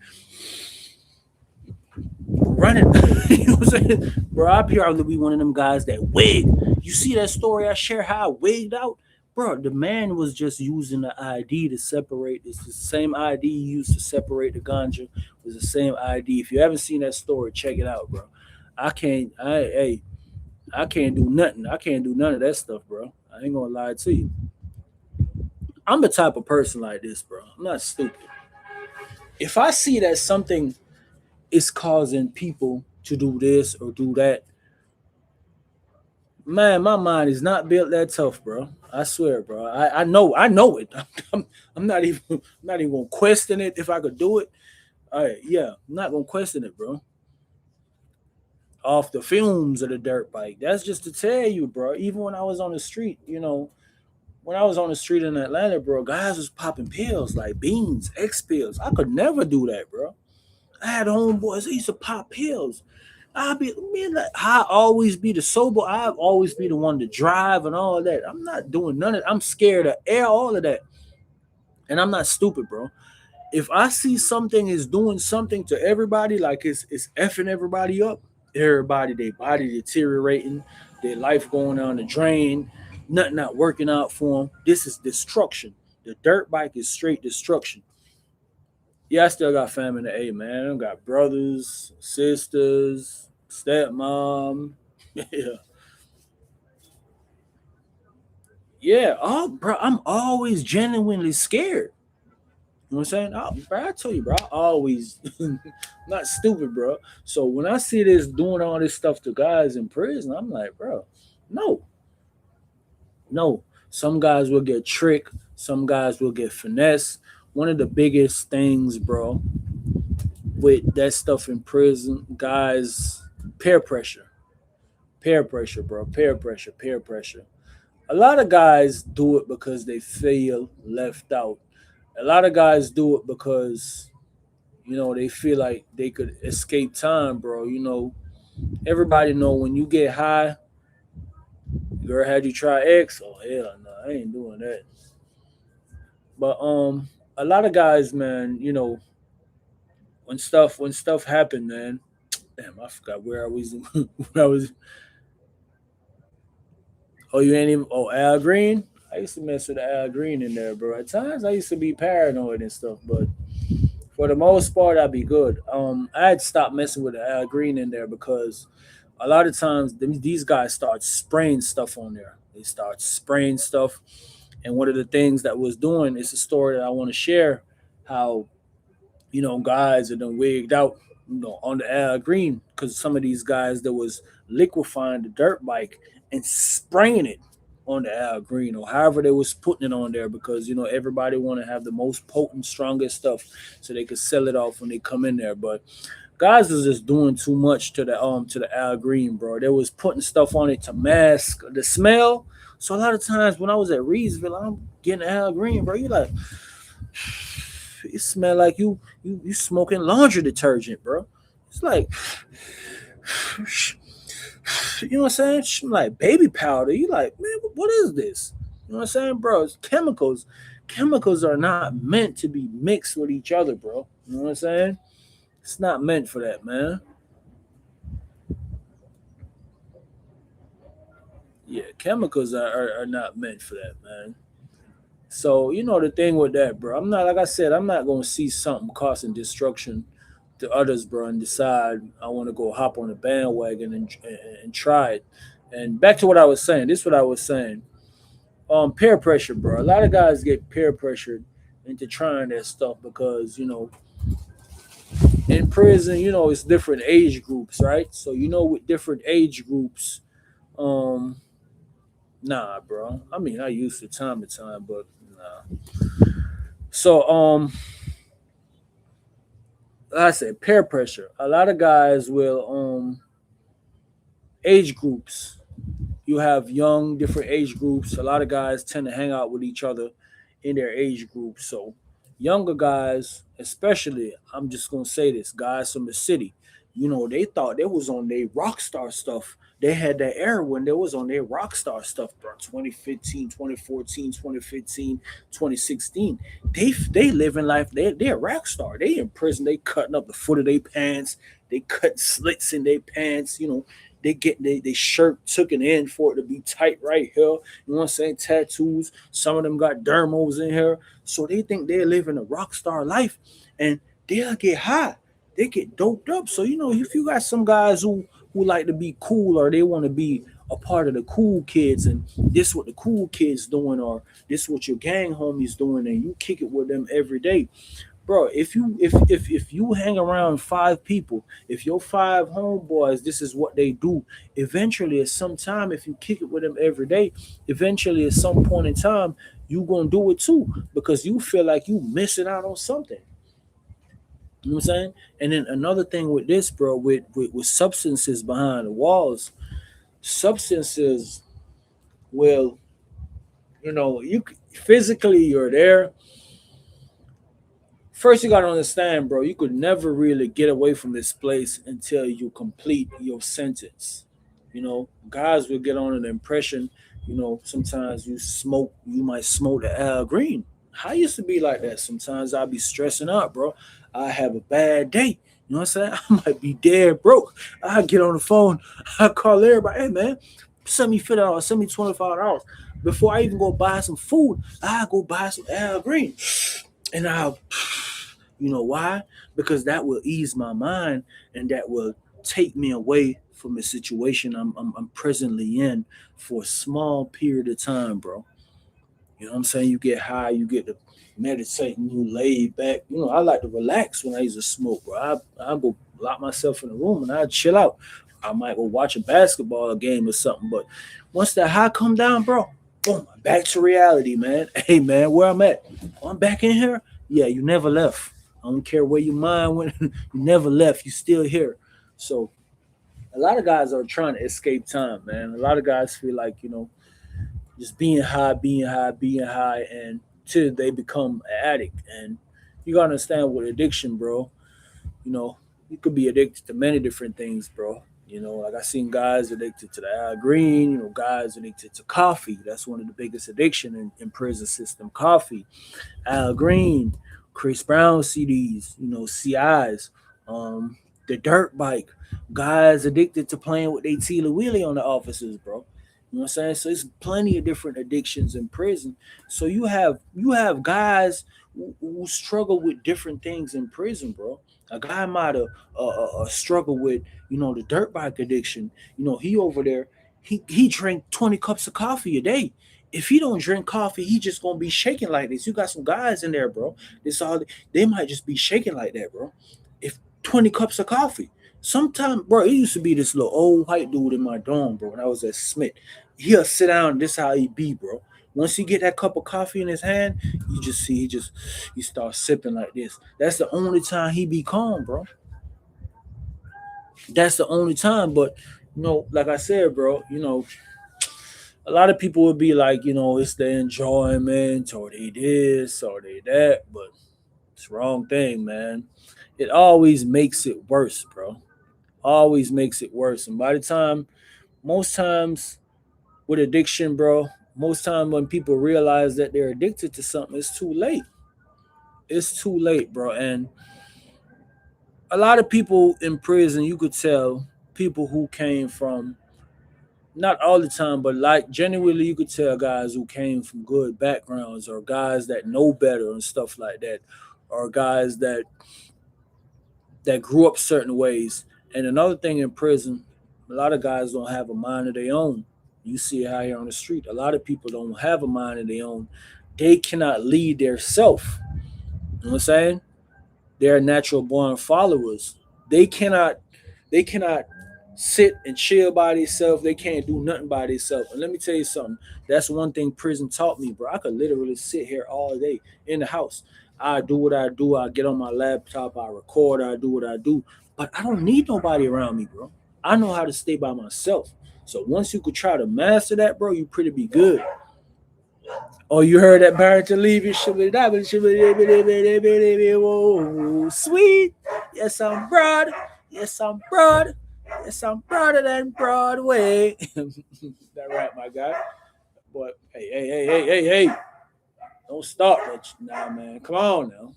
running. You know what I'm saying? Bro, I appear to be one of them guys that wig. You see that story I share how I wigged out? Bro, the man was just using the ID to separate. It's the same ID he used to separate the ganja. It was the same ID. If you haven't seen that story, check it out, bro. Hey, I can't do nothing. I can't do none of that stuff, bro. I ain't gonna lie to you. I'm the type of person like this, bro. I'm not stupid. If I see that something is causing people to do this or do that, man, my mind is not built that tough, bro. I swear, bro. I know it. I'm not even gonna question it if I could do it. All right, yeah, I'm not gonna question it, bro. Off the fumes of the dirt bike. That's just to tell you, bro. Even when I was on the street, when I was on the street in Atlanta, bro, guys was popping pills like beans, X pills. I could never do that, bro. I had homeboys. They used to pop pills. I be man, like, I always be the sober. I always be the one to drive and all that. I'm not doing none of it. I'm scared of air, all of that. And I'm not stupid, bro. If I see something is doing something to everybody, like it's effing everybody up, everybody, their body deteriorating, their life going down the drain, nothing not working out for them. This is destruction. The dirt bike is straight destruction. Yeah, I still got family in the A, man. I got brothers, sisters, stepmom. Yeah, yeah. Oh, bro, I'm always genuinely scared. You know what I'm saying? Oh, bro, I tell you, bro, I always not stupid, bro. So when I see this doing all this stuff to guys in prison, I'm like, bro, no, no. Some guys will get tricked. Some guys will get finesse. One of the biggest things, bro, with that stuff in prison, guys, peer pressure. Peer pressure, bro. Peer pressure, peer pressure. A lot of guys do it because they feel left out. A lot of guys do it because, they feel like they could escape time, bro. Everybody know when you get high, girl, had you try X? Oh hell no, I ain't doing that. But a lot of guys, man, when stuff happened, man. Damn, I forgot where I was. Where I was. Oh, you ain't even. Oh, Al Green. I used to mess with Al Green in there, bro. At times, I used to be paranoid and stuff, but for the most part, I'd be good. I had stopped messing with Al Green in there because a lot of times these guys start spraying stuff on there. They start spraying stuff, and one of the things that was doing is a story that I want to share. How guys are done wigged out, on the Al Green because some of these guys that was liquefying the dirt bike and spraying it on the Al Green or however they was putting it on there because everybody want to have the most potent, strongest stuff so they could sell it off when they come in there. But guys was just doing too much to the Al Green, bro. They was putting stuff on it to mask the smell. So a lot of times when I was at Reedsville, I'm getting Al Green, bro. You like it smell like you smoking laundry detergent, bro. It's like you know what I'm saying? Like baby powder. You like, man, what is this? You know what I'm saying, bro? It's chemicals. Chemicals are not meant to be mixed with each other, bro. You know what I'm saying? It's not meant for that, man. Yeah, chemicals are not meant for that, man. So the thing with that, bro. I'm not like I said. I'm not gonna see something causing destruction to others, bro, and decide I want to go hop on the bandwagon and try it. And back to what I was saying. This is what I was saying. Peer pressure, bro. A lot of guys get peer pressured into trying that stuff because in prison, it's different age groups, right? So with different age groups, um, nah, bro. I mean, I used to time, but nah. So like I said, peer pressure. A lot of guys will age groups. You have young, different age groups. A lot of guys tend to hang out with each other in their age group. So younger guys, especially, I'm just gonna say this, guys from the city, they thought they was on their rock star stuff they had that era when they was on their rock star stuff, bro. 2015, 2014, 2015, 2016. They living life. They're a rock star. They in prison. They cutting up the foot of their pants. They cut slits in their pants. They get they shirt took it in for it to be tight right here. You know what I'm saying? Tattoos. Some of them got dermos in here. So they think they're living a rock star life, and they'll get high. They get doped up. So if you got some guys who like to be cool, or they want to be a part of the cool kids, and this what the cool kids doing, or this what your gang homies doing, and you kick it with them every day, bro. If you hang around five people, if your five homeboys, this is what they do, eventually at some time, if you kick it with them every day, eventually at some point in time, you gonna do it too, because you feel like you missing out on something. You know what I'm saying? And then another thing with this, bro, with substances behind the walls, substances will, physically you're there. First, you gotta understand, bro, you could never really get away from this place until you complete your sentence. Guys will get on an impression. Sometimes you might smoke the Al Green. I used to be like that. Sometimes I'd be stressing out, bro. I have a bad day. You know what I'm saying? I might be dead broke. I get on the phone. I call everybody. Hey, man, send me $50. Send me $25. Before I even go buy some food, I go buy some Al Green, and I'll. You know why? Because that will ease my mind, and that will take me away from the situation I'm presently in for a small period of time, bro. You know what I'm saying? You get high, you get to meditating, you lay back. I like to relax when I used to smoke, bro. I go lock myself in the room and I chill out. I might go watch a basketball game or something. But once that high come down, bro, boom, back to reality, man. Hey, man, where I'm at? I'm back in here. Yeah, you never left. I don't care where your mind went. You never left. You still here. So a lot of guys are trying to escape time, man. A lot of guys feel like, just being high, being high, being high, and till they become an addict. And you gotta understand with addiction, bro. You know, you could be addicted to many different things, bro. Like I seen guys addicted to the Al Green. Guys addicted to coffee. That's one of the biggest addiction in prison system. Coffee, Al Green, Chris Brown CDs, CIs, the dirt bike, guys addicted to playing with their Tila Wheelie on the officers, bro. You know what I'm saying? So it's plenty of different addictions in prison. So you have guys who struggle with different things in prison, bro. A guy might have struggle with the dirt bike addiction. He over there, he drank 20 cups of coffee a day. If he don't drink coffee, he just gonna be shaking like this. You got some guys in there, bro. This all they might just be shaking like that, bro. If 20 cups of coffee. Sometime, bro, it used to be this little old white dude in my dorm, bro, when I was at Smith. He'll sit down, and this how he be, bro. Once he get that cup of coffee in his hand, you just see he starts sipping like this. That's the only time he be calm, bro. That's the only time. But like I said, bro, a lot of people would be like, it's the enjoyment, or they this, or they that, but it's the wrong thing, man. It always makes it worse, bro. Always makes it worse. And by the time, most times with addiction, bro, most time when people realize that they're addicted to something, it's too late. It's too late, bro. And a lot of people in prison, you could tell people who came from, not all the time, but like genuinely, you could tell guys who came from good backgrounds, or guys that know better and stuff like that, or guys that grew up certain ways. And another thing in prison, a lot of guys don't have a mind of their own. You see it out here on the street. A lot of people don't have a mind of their own. They cannot lead their self. You know what I'm saying? They're natural born followers. They cannot they cannot sit and chill by themselves. They can't do nothing by themselves. And let me tell you something. That's one thing prison taught me, bro. I could literally sit here all day in the house. I do what I do. I get on my laptop. I record. I do what I do. But I don't need nobody around me, bro. I know how to stay by myself. So once you could try to master that, bro, you pretty be good. Oh, you heard that Barrington Levy? Whoa, sweet. Yes, I'm broad. Yes, I'm broad. Yes, I'm broader than Broadway. That right, my guy. But hey. Don't start that now, man. Come on now.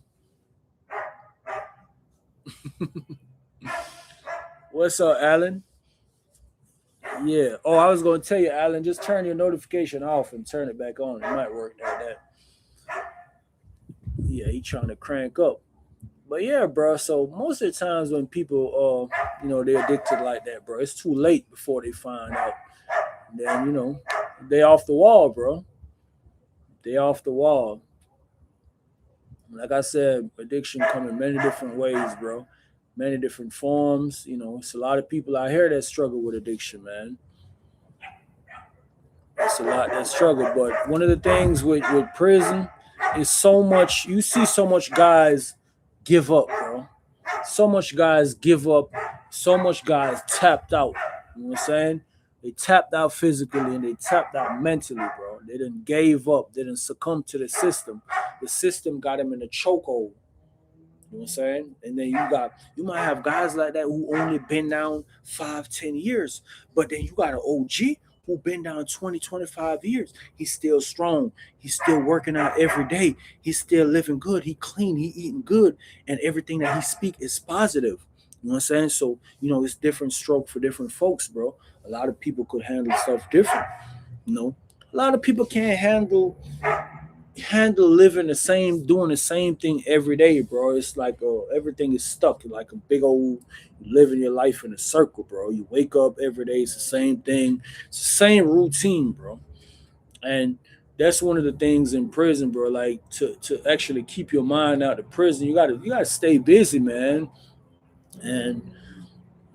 What's up, Alan? Yeah. Oh, I was going to tell you, Alan, just turn your notification off and turn it back on. It might work like that. Yeah, he trying to crank up. But yeah, bro. So most of the times when people, they're addicted like that, bro, it's too late before they find out. Then they off the wall, bro. They off the wall. Like I said, addiction come in many different ways, bro. Many different forms. It's a lot of people out here that struggle with addiction, man. It's a lot that struggle. But one of the things with prison is so much. You see so much guys give up, bro. So much guys give up. So much guys tapped out. You know what I'm saying? They tapped out physically and they tapped out mentally, bro. They didn't gave up. They didn't succumb to the system. The system got them in a chokehold. You know what I'm saying? And then you might have guys like that who only been down 5, 10 years. But then you got an OG who been down 20, 25 years. He's still strong. He's still working out every day. He's still living good. He clean. He eating good. And everything that he speak is positive. You know what I'm saying? So, it's different stroke for different folks, bro. A lot of people could handle stuff different. You know, a lot of people can't handle living doing the same thing every day, bro. It's like everything is stuck like a big old living your life in a circle, bro. You wake up every day, it's the same thing, it's the same routine, bro. And that's one of the things in prison, bro. Like to actually keep your mind out of prison, you gotta stay busy, man. And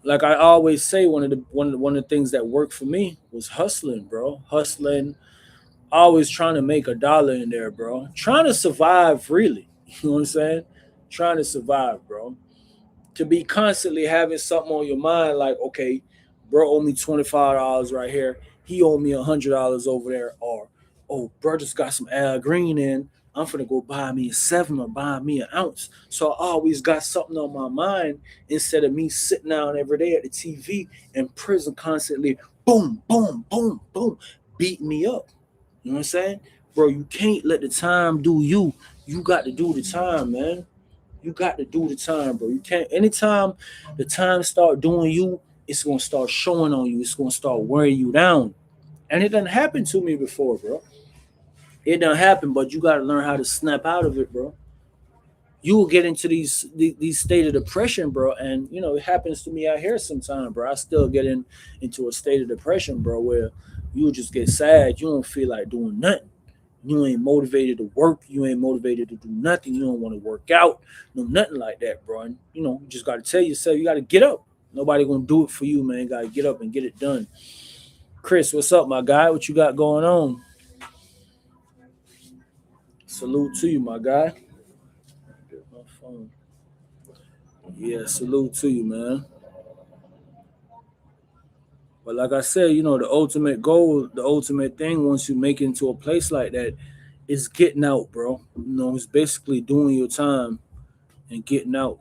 like I always say, one of the things that worked for me was hustling, bro. Hustling, always trying to make a dollar in there, bro. Trying to survive, really. You know what I'm saying? Trying to survive, bro. To be constantly having something on your mind, like, okay, bro, owe me $25 right here. He owe me $100 over there. Or, oh, bro, just got some Al Green in. I'm finna go buy me a seven or buy me an ounce. So I always got something on my mind instead of me sitting down every day at the TV and prison constantly, boom, boom, boom, boom, beating me up. You know what I'm saying? Bro, you can't let the time do you. You got to do the time, man. You got to do the time, bro. You can't anytime the time start doing you, it's gonna start showing on you. It's gonna start wearing you down. And it done happened to me before, bro. It done happened, but you gotta learn how to snap out of it, bro. You will get into these state of depression, bro. And it happens to me out here sometimes, bro. I still get into a state of depression, bro, where you just get sad. You don't feel like doing nothing. You ain't motivated to work. You ain't motivated to do nothing. You don't want to work out. No, nothing like that, bro. And you just got to tell yourself you got to get up. Nobody gonna do it for you, man. Got to get up and get it done. Chris, what's up, my guy? What you got going on? Salute to you, my guy. Get my phone. Yeah, salute to you, man. But like I said, the ultimate goal, the ultimate thing, once you make it into a place like that, is getting out, bro. It's basically doing your time and getting out.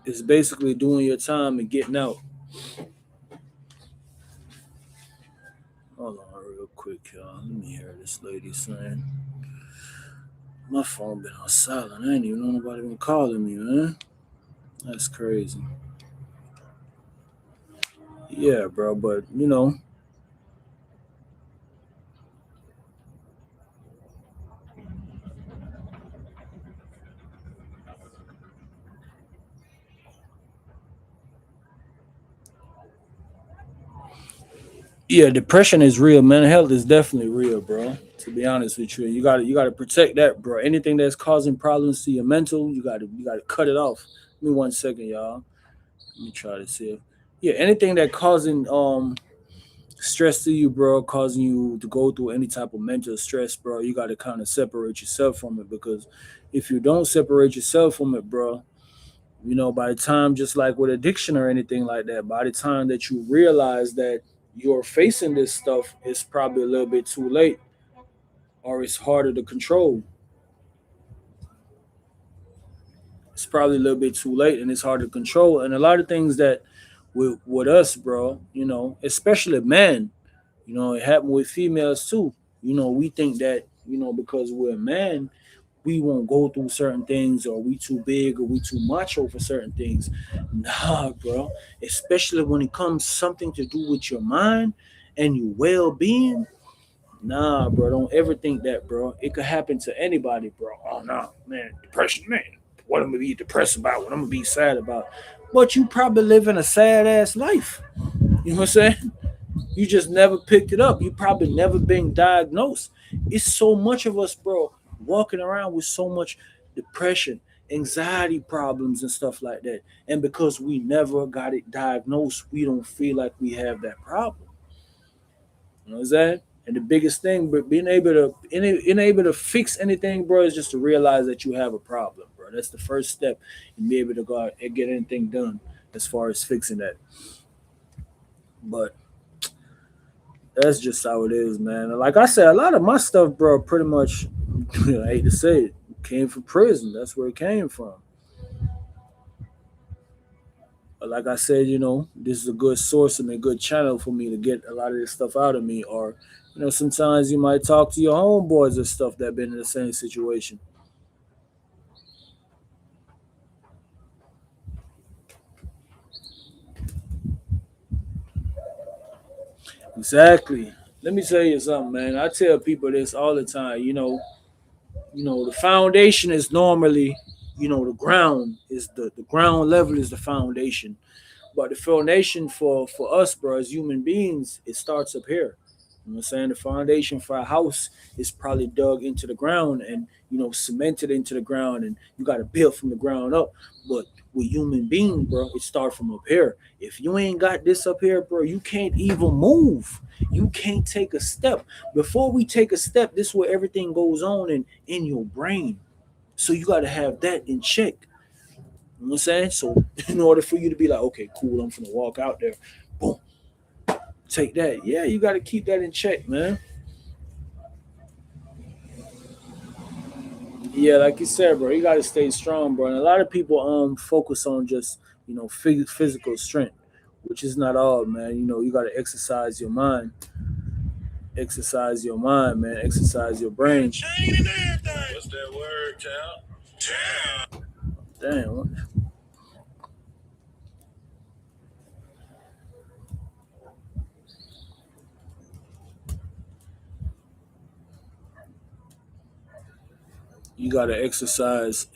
It's basically doing your time and getting out. Hold on real quick, y'all. Let me hear this lady saying. My phone been on silent. I ain't even know nobody been calling me, man. That's crazy. Yeah, bro, but yeah, depression is real. Mental health is definitely real, bro. To be honest with you, you gotta protect that, bro. Anything that's causing problems to your mental, you gotta cut it off. Give me 1 second, y'all. Let me try to see. Yeah, anything that causing stress to you, bro, causing you to go through any type of mental stress, bro, you got to kind of separate yourself from it because if you don't separate yourself from it, bro, by the time, just like with addiction or anything like that, by the time that you realize that you're facing this stuff, it's probably a little bit too late or it's harder to control. it's probably a little bit too late and it's hard to control. And a lot of things that with us, bro, especially men, it happened with females too. We think that, because we're a man, we won't go through certain things, or we too big, or we too macho for certain things. Nah, bro. Especially when it comes something to do with your mind and your well being. Nah, bro. Don't ever think that, bro. It could happen to anybody, bro. Oh no, man. Depression, man. What I'm gonna be depressed about? What I'm gonna be sad about? But you probably living a sad ass life. You know what I'm saying? You just never picked it up. You probably never been diagnosed. It's so much of us, bro, walking around with so much depression, anxiety problems, and stuff like that. And because we never got it diagnosed, we don't feel like we have that problem. You know what I'm saying? And the biggest thing, but being able to fix anything, bro, is just to realize that you have a problem, bro. That's the first step in being able to go out and get anything done as far as fixing that. But that's just how it is, man. Like I said, a lot of my stuff, bro, pretty much, I hate to say it, came from prison. That's where it came from. But like I said, this is a good source and a good channel for me to get a lot of this stuff out of me. Or, sometimes you might talk to your homeboys or stuff that been in the same situation. Exactly. Let me tell you something, man. I tell people this all the time. The foundation is normally, the ground is the ground level is the foundation. But the foundation for us, bro, as human beings, it starts up here. You know what I'm saying? The foundation for a house is probably dug into the ground and, cemented into the ground, and you got to build from the ground up. But with human beings, bro, it starts from up here. If you ain't got this up here, bro, you can't even move. You can't take a step. Before we take a step, this is where everything goes on in your brain. So you got to have that in check. You know what I'm saying? So in order for you to be like, okay, cool, I'm gonna walk out there, boom, take that. Yeah, you got to keep that in check, man. Yeah, like you said, bro, you got to stay strong, bro. And a lot of people focus on just physical strength, which is not all, man. You got to exercise your mind, man. Exercise your brain. What's that word, child? Damn. You gotta exercise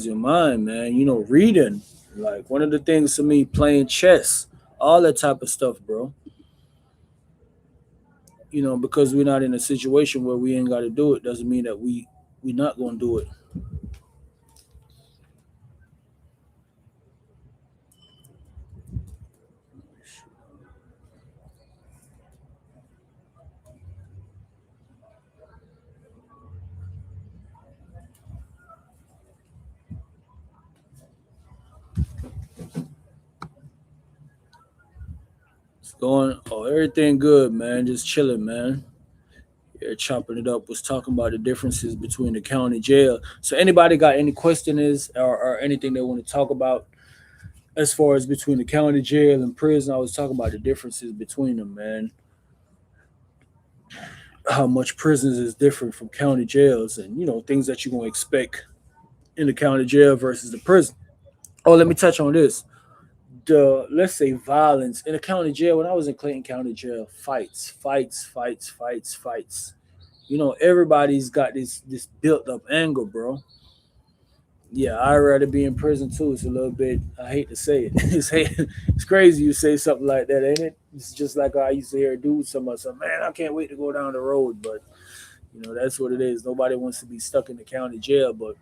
your mind, man. Reading. Like one of the things to me, playing chess, all that type of stuff, bro. Because we're not in a situation where we ain't gotta do it, doesn't mean that we not gonna do it. It's going everything good, man. Just chilling, man. Yeah, chopping it up. Was talking about the differences between the county jail. So anybody got any questions or anything they want to talk about as far as between the county jail and prison? I was talking about the differences between them, man. How much prisons is different from county jails, and things that you're gonna expect in the county jail versus the prison. Oh, let me touch on this. The Let's say violence in the county jail. When I was in Clayton County Jail, fights, fights, fights, fights, fights. Everybody's got this built up anger, bro. Yeah, I'd rather be in prison too. It's a little bit. I hate to say it. It's crazy you say something like that, ain't it? It's just like I used to hear a dude talking about something. Man, I can't wait to go down the road, but that's what it is. Nobody wants to be stuck in the county jail. But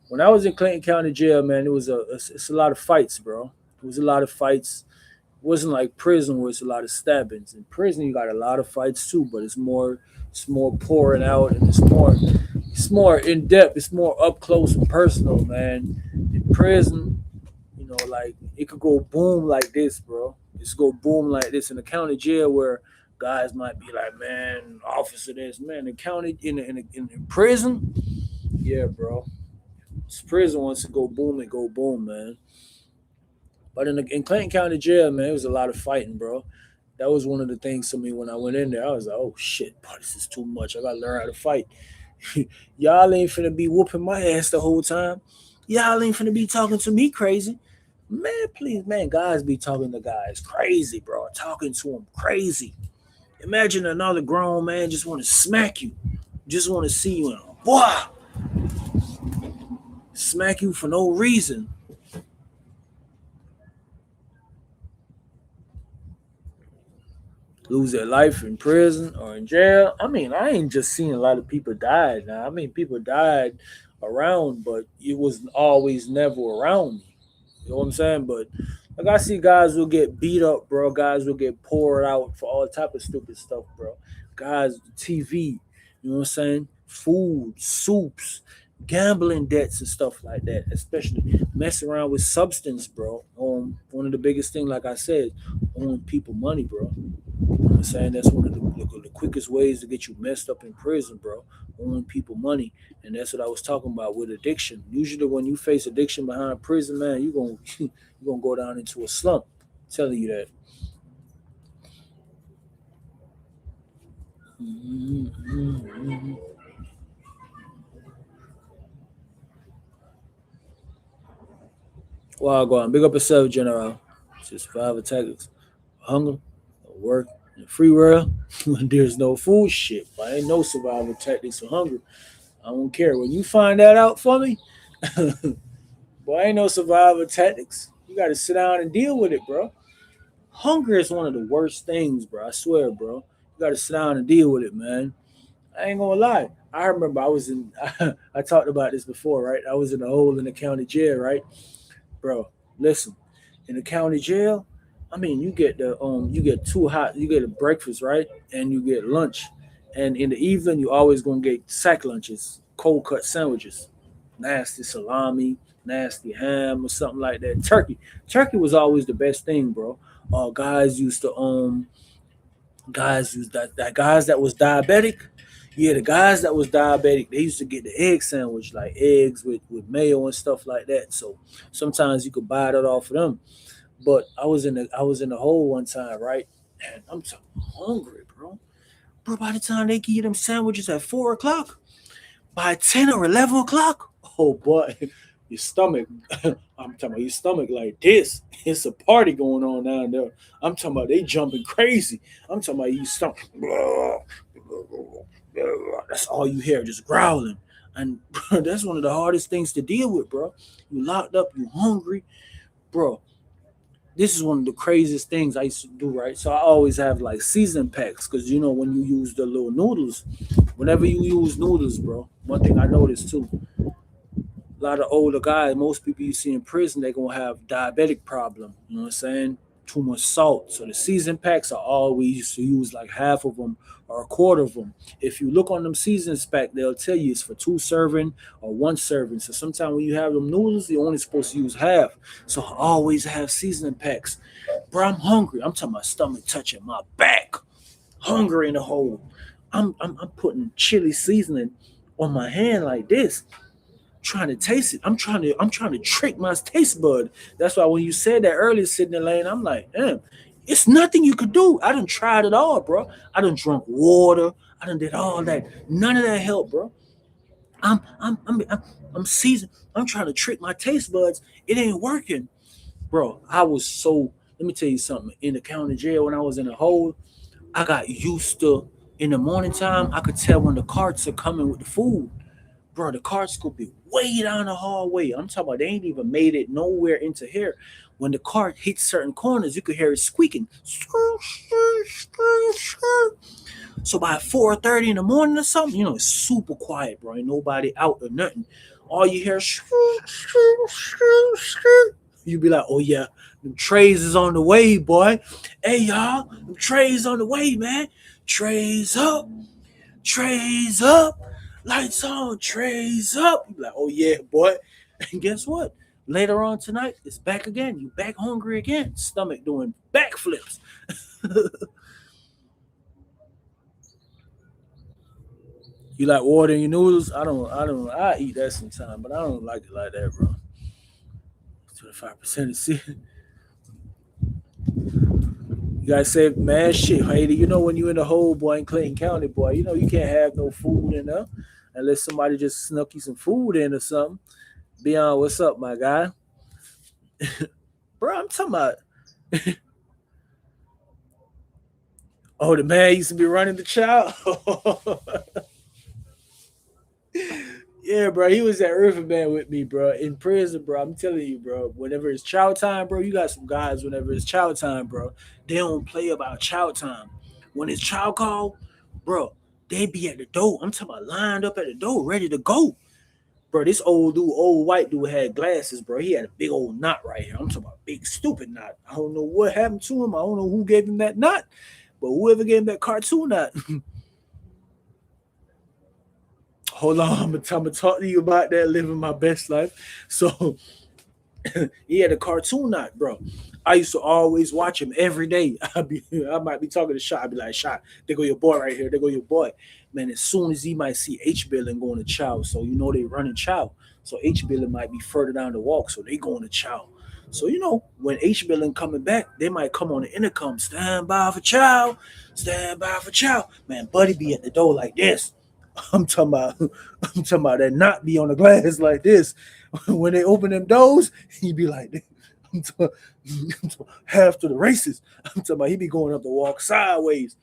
when I was in Clayton County Jail, man, it's a lot of fights, bro. It was a lot of fights. It wasn't like prison where it's a lot of stabbings. In prison, you got a lot of fights too, but it's more pouring out, and it's more in depth. It's more up close and personal, man. In prison, like it could go boom like this, bro. It's go boom like this in the county jail where guys might be like, man, officer, this man. In county in prison, yeah, bro. This prison wants to go boom, man. But in Clinton County Jail, man, it was a lot of fighting, bro. That was one of the things to me when I went in there. I was like, oh shit, bro, this is too much. I gotta learn how to fight. Y'all ain't finna be whooping my ass the whole time. Y'all ain't finna be talking to me crazy. Man, please, man, guys be talking to guys crazy, bro. Talking to them crazy. Imagine another grown man just want to smack you, just want to see you in a boy, smack you for no reason. Lose their life in prison or in jail. I mean, I ain't just seen a lot of people die now. I mean, people died around, but it was always never around me. You know what I'm saying? But like I see guys will get beat up, bro. Guys will get poured out for all type of stupid stuff, bro. Guys, TV, you know what I'm saying? Food, soups, gambling debts and stuff like that. Especially messing around with substance, bro. One of the biggest thing, like I said, owing people money, bro. I'm saying that's one of the quickest ways to get you messed up in prison, bro. Owing people money, and that's what I was talking about with addiction. Usually, when you face addiction behind prison, man, you gonna you gonna go down into a slump. I'm telling you that. Mm-hmm. Well, go on. Big up yourself, General. It's survival tactics. Hunger, work, and free world. When there's no food, shit. But ain't no survival tactics for hunger. I don't care. When you find that out for me, boy, ain't no survival tactics. You got to sit down and deal with it, bro. Hunger is one of the worst things, bro. I swear, bro. You got to sit down and deal with it, man. I ain't gonna lie. I remember I was in. I talked about this before, right? I was in a hole in the county jail, right, bro? Listen, in the county jail, I mean, you get you get a breakfast, right, and you get lunch, and in the evening you always gonna get sack lunches, cold cut sandwiches, nasty salami, nasty ham or something like that. Turkey was always the best thing, bro. Guys used to guys used that guys that was diabetic. Yeah, the guys that was diabetic, they used to get the egg sandwich, like eggs with mayo and stuff like that. So sometimes you could buy that off of them. But I was in the hole one time, right? And I'm so hungry, bro. Bro, by the time they give you them sandwiches at 4 o'clock, by 10 or 11 o'clock, oh boy, your stomach. I'm talking about your stomach like this. It's a party going on down there. I'm talking about they jumping crazy. I'm talking about you stomach. That's all you hear, just growling. And bro, that's one of the hardest things to deal with, bro. You locked up, you hungry, bro. This is one of the craziest things I used to do, right? So I always have like season packs because you know when you use the little noodles, whenever you use noodles, bro. One thing I noticed too, a lot of older guys, most people you see in prison, they're gonna have diabetic problem. You know what I'm saying? Too much salt. So the season packs are all we used to use like half of them or a quarter of them. If you look on them seasons pack, they'll tell you it's for 2 serving or 1 serving. So sometimes when you have them noodles, you're only supposed to use half. So I always have seasoning packs. Bro, I'm hungry. I'm talking my stomach touching my back. Hungry in the hole. I'm putting chili seasoning on my hand like this trying to taste it. I'm trying to trick my taste bud. That's why when you said that earlier, sitting in the lane, I'm like, damn, it's nothing you could do. I done tried it all, bro. I done drunk water. I done did all that. None of that helped, bro. I'm seasoned. I'm trying to trick my taste buds. It ain't working, bro. I was so. Let me tell you something. In the county jail, when I was in the hole, I got used to. In the morning time, I could tell when the carts are coming with the food. Bro, the carts could be way down the hallway. I'm talking about they ain't even made it nowhere into here. When the cart hits certain corners, you could hear it squeaking. So by 4:30 in the morning or something, you know, it's super quiet, bro. Ain't nobody out or nothing. All you hear, you be like, oh yeah, them trays is on the way, boy. Hey y'all, them trays on the way, man. Trays up, trays up, lights on, trays up. You be like, oh yeah, boy. And guess what? Later on tonight, it's back again. You back hungry again. Stomach doing backflips. You like water in your noodles? I eat that sometimes, but I don't like it like that, bro. 25% of see. You gotta say, man, shit, Haiti. You know when you in the hole, boy, in Clayton County, boy, you know you can't have no food in there unless somebody just snuck you some food in or something. Beyond, what's up, my guy? Bro, I'm talking about. Oh, the man used to be running the child. Yeah, bro, he was at Urban Man with me, bro, in prison, bro. I'm telling you, bro. Whenever it's chow time, bro, you got some guys. Whenever it's chow time, bro, they don't play about chow time. When it's chow call, bro, they be at the door. I'm talking about lined up at the door, ready to go, bro. This old dude, old white dude, had glasses, bro. He had a big old knot right here. I'm talking about big stupid knot. I don't know what happened to him. I don't know who gave him that knot, but whoever gave him that cartoon knot. Hold on, I'm gonna talk to you about that living my best life. So he had a cartoon knot, bro. I used to always watch him every day. I might be talking to Shot. I'd be like, Shot, there go your boy right here. There go your boy. Man, as soon as he might see H Billing going to Chow, so you know they running Chow. So H Billing might be further down the walk, so they going to Chow. So you know when H Billing coming back, they might come on the intercom, stand by for Chow, stand by for Chow. Man, Buddy be at the door like this. I'm talking about, I'm talking about that not be on the glass like this. When they open them doors, he be like, I'm talking, I'm talking half to the races. I'm talking about he be going up the walk sideways.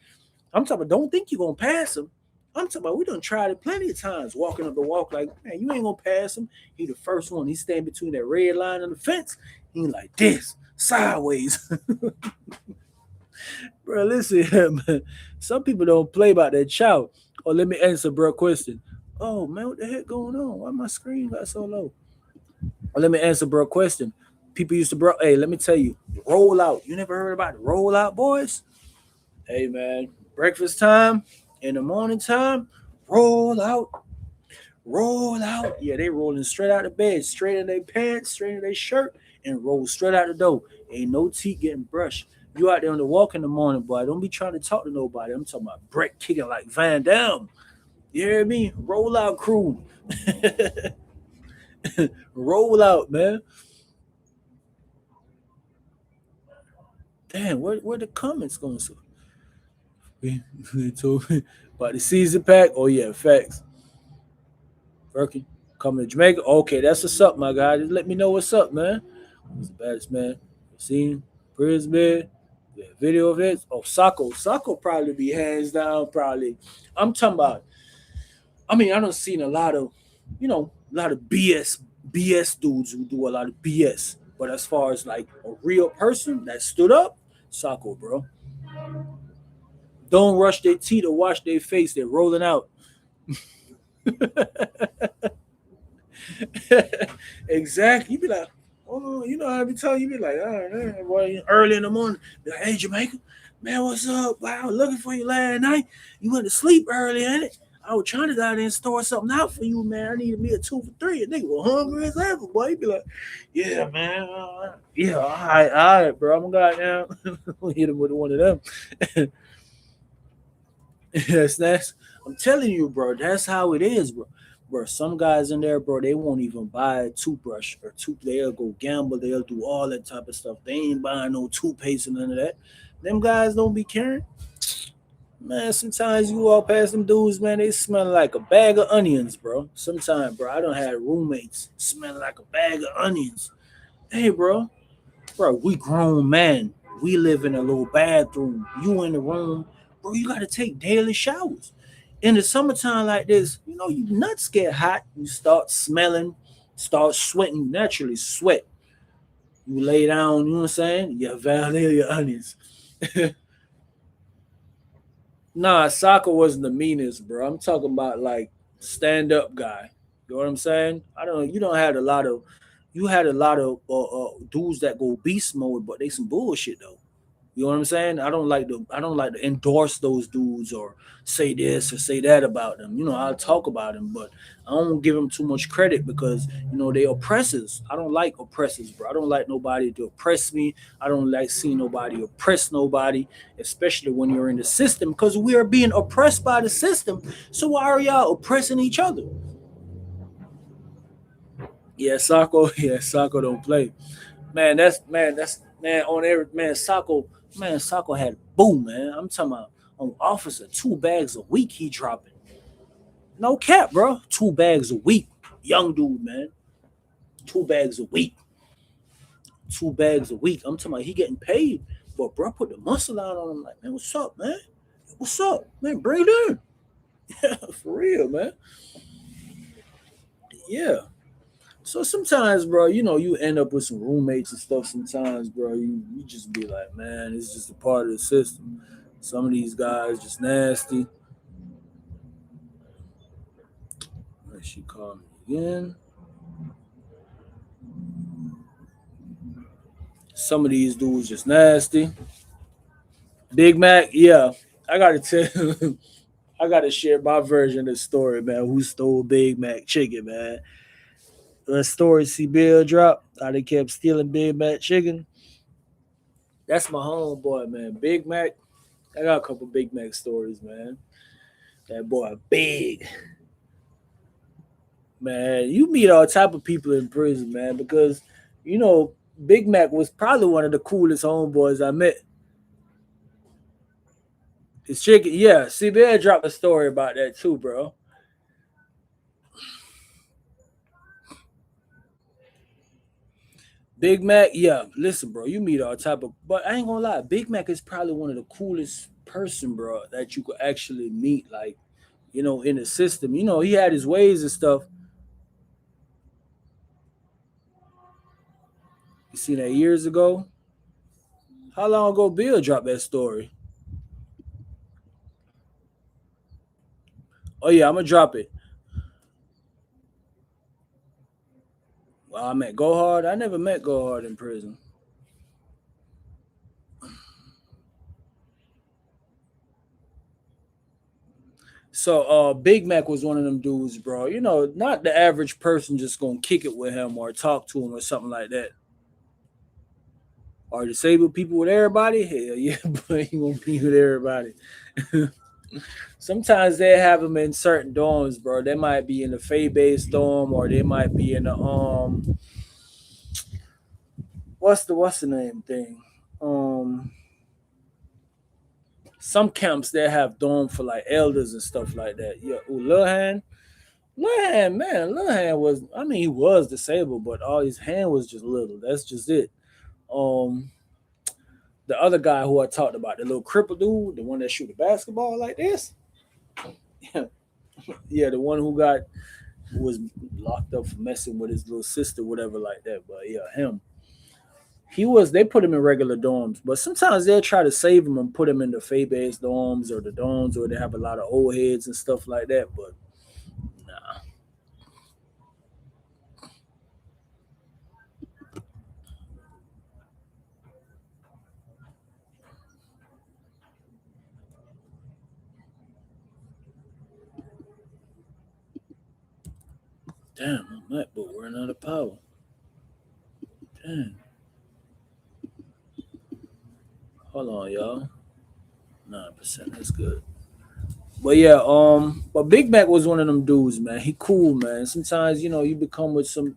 I'm talking about don't think you're gonna pass him. I'm talking about we done tried it plenty of times walking up the walk like man, you ain't gonna pass him. He the first one. He stand between that red line and the fence. He like this sideways. Bro, listen, man. Some people don't play about that chow. Oh, let me answer, bro. Question. Oh man, what the heck going on? Why my screen got so low? Oh, let me answer, bro. Question. People used to, bro. Hey, let me tell you, roll out. You never heard about the roll out boys? Hey man, breakfast time in the morning time, roll out, roll out. Yeah, they rolling straight out of bed, straight in their pants, straight in their shirt, and roll straight out the door. Ain't no teeth getting brushed. You out there on the walk in the morning, boy. Don't be trying to talk to nobody. I'm talking about Brett kicking like Van Dam. You hear me? Roll out crew. Roll out, man. Damn, where the comments going? So they told me about the season pack. Oh yeah, facts. Working. Coming to Jamaica. Okay, that's what's up, my guy. Just let me know what's up, man. What's the baddest man? Seen Brisbane. Yeah, video of it. Oh, Sacco. Sacco probably be hands down, probably. I'm talking about. I mean, I don't seen a lot of, a lot of BS dudes who do a lot of BS. But as far as like a real person that stood up, Sacco, bro. Don't rush their teeth or wash their face. They're rolling out. Exactly. You be like, oh, you know, I be telling you, be like, oh, man, boy, early in the morning, be like, hey, Jamaica, man, what's up? Wow, I was looking for you last night. You went to sleep early, ain't it? I was trying to go out there and store something out for you, man. I needed me a 2 for 3. And nigga was hungry as ever, boy. You be like, yeah, man. Yeah, all right, bro. I'm going to go down. Hit him with one of them. Yes, that's. I'm telling you, bro. That's how it is, bro. Bro, some guys in there, bro, they won't even buy a toothbrush or tooth. They'll go gamble. They'll do all that type of stuff. They ain't buying no toothpaste and none of that. Them guys don't be caring. Man, sometimes you walk past them dudes, man, they smell like a bag of onions, bro. Sometimes, bro, I don't have roommates smelling like a bag of onions. Hey, bro, we grown men. We live in a little bathroom. You in the room, bro. You got to take daily showers. In the summertime like this, you nuts get hot. You start smelling, start sweating. Naturally, sweat. You lay down. You know what I'm saying? You value your onions. Nah, soccer wasn't the meanest, bro. I'm talking about like stand up guy. You know what I'm saying? I don't know. You don't have a lot of. You had a lot of dudes that go beast mode, but they some bullshit though. You know what I'm saying? I don't like to endorse those dudes or say this or say that about them. I'll talk about them, but I don't give them too much credit because they oppressors. I don't like oppressors, bro. I don't like nobody to oppress me. I don't like seeing nobody oppress nobody, especially when you're in the system, because we are being oppressed by the system. So why are y'all oppressing each other? Yeah, Sacco. Yeah, Sacco don't play. Man. On every man, Sacco had boom, man. I'm talking about on officer 2 bags a week he dropping. No cap, bro. 2 bags a week. Young dude, man. 2 bags a week. 2 bags a week. I'm talking about he getting paid. But bro put the muscle out on him like, man, what's up, man? What's up? Man, bring it in. For real, man. Yeah. So sometimes, bro, you end up with some roommates and stuff. Sometimes, bro, you just be like, man, it's just a part of the system. Some of these guys just nasty. She called me again. Some of these dudes just nasty. Big Mac, yeah, I gotta tell. I gotta share my version of the story, man. Who stole Big Mac chicken, man? The story see Bill drop. How they kept stealing Big Mac chicken. That's my homeboy, man. Big Mac. I got a couple Big Mac stories, man. That boy big, man. You meet all type of people in prison, man, because you know Big Mac was probably one of the coolest homeboys I met. His chicken, yeah. See, Bear dropped a story about that too, bro. Big Mac, yeah. Listen, bro, you meet all type of, but I ain't gonna lie. Big Mac is probably one of the coolest person, bro, that you could actually meet. Like, in the system. He had his ways and stuff. You seen that years ago. How long ago Bill dropped that story? Oh yeah, I'm gonna drop it. Well, I met Go Hard. I never met Go Hard in prison. So Big Mac was one of them dudes, bro. Not the average person just gonna kick it with him or talk to him or something like that. Or disabled people with everybody? Hell yeah, but he gonna be with everybody. Sometimes they have them in certain dorms, bro. They might be in the Fay based dorm or they might be in the what's the name thing? Um some camps that have dorm for like elders and stuff like that. Yeah, Lil man, Lil was, I mean, he was disabled, but all his hand was just little. That's just it. Um, the other guy who I talked about, the little cripple dude, the one that shoot a basketball like this, yeah, the one who was locked up for messing with his little sister, whatever, like that. But yeah, him. They put him in regular dorms, but sometimes they'll try to save him and put him in the Fay based dorms or the dorms where they have a lot of old heads and stuff like that. But nah, damn, I'm MacBook but running out of power. Damn, hold on, y'all. 9%. That's good. But yeah, but Big Mac was one of them dudes, man. He cool, man. Sometimes you become with some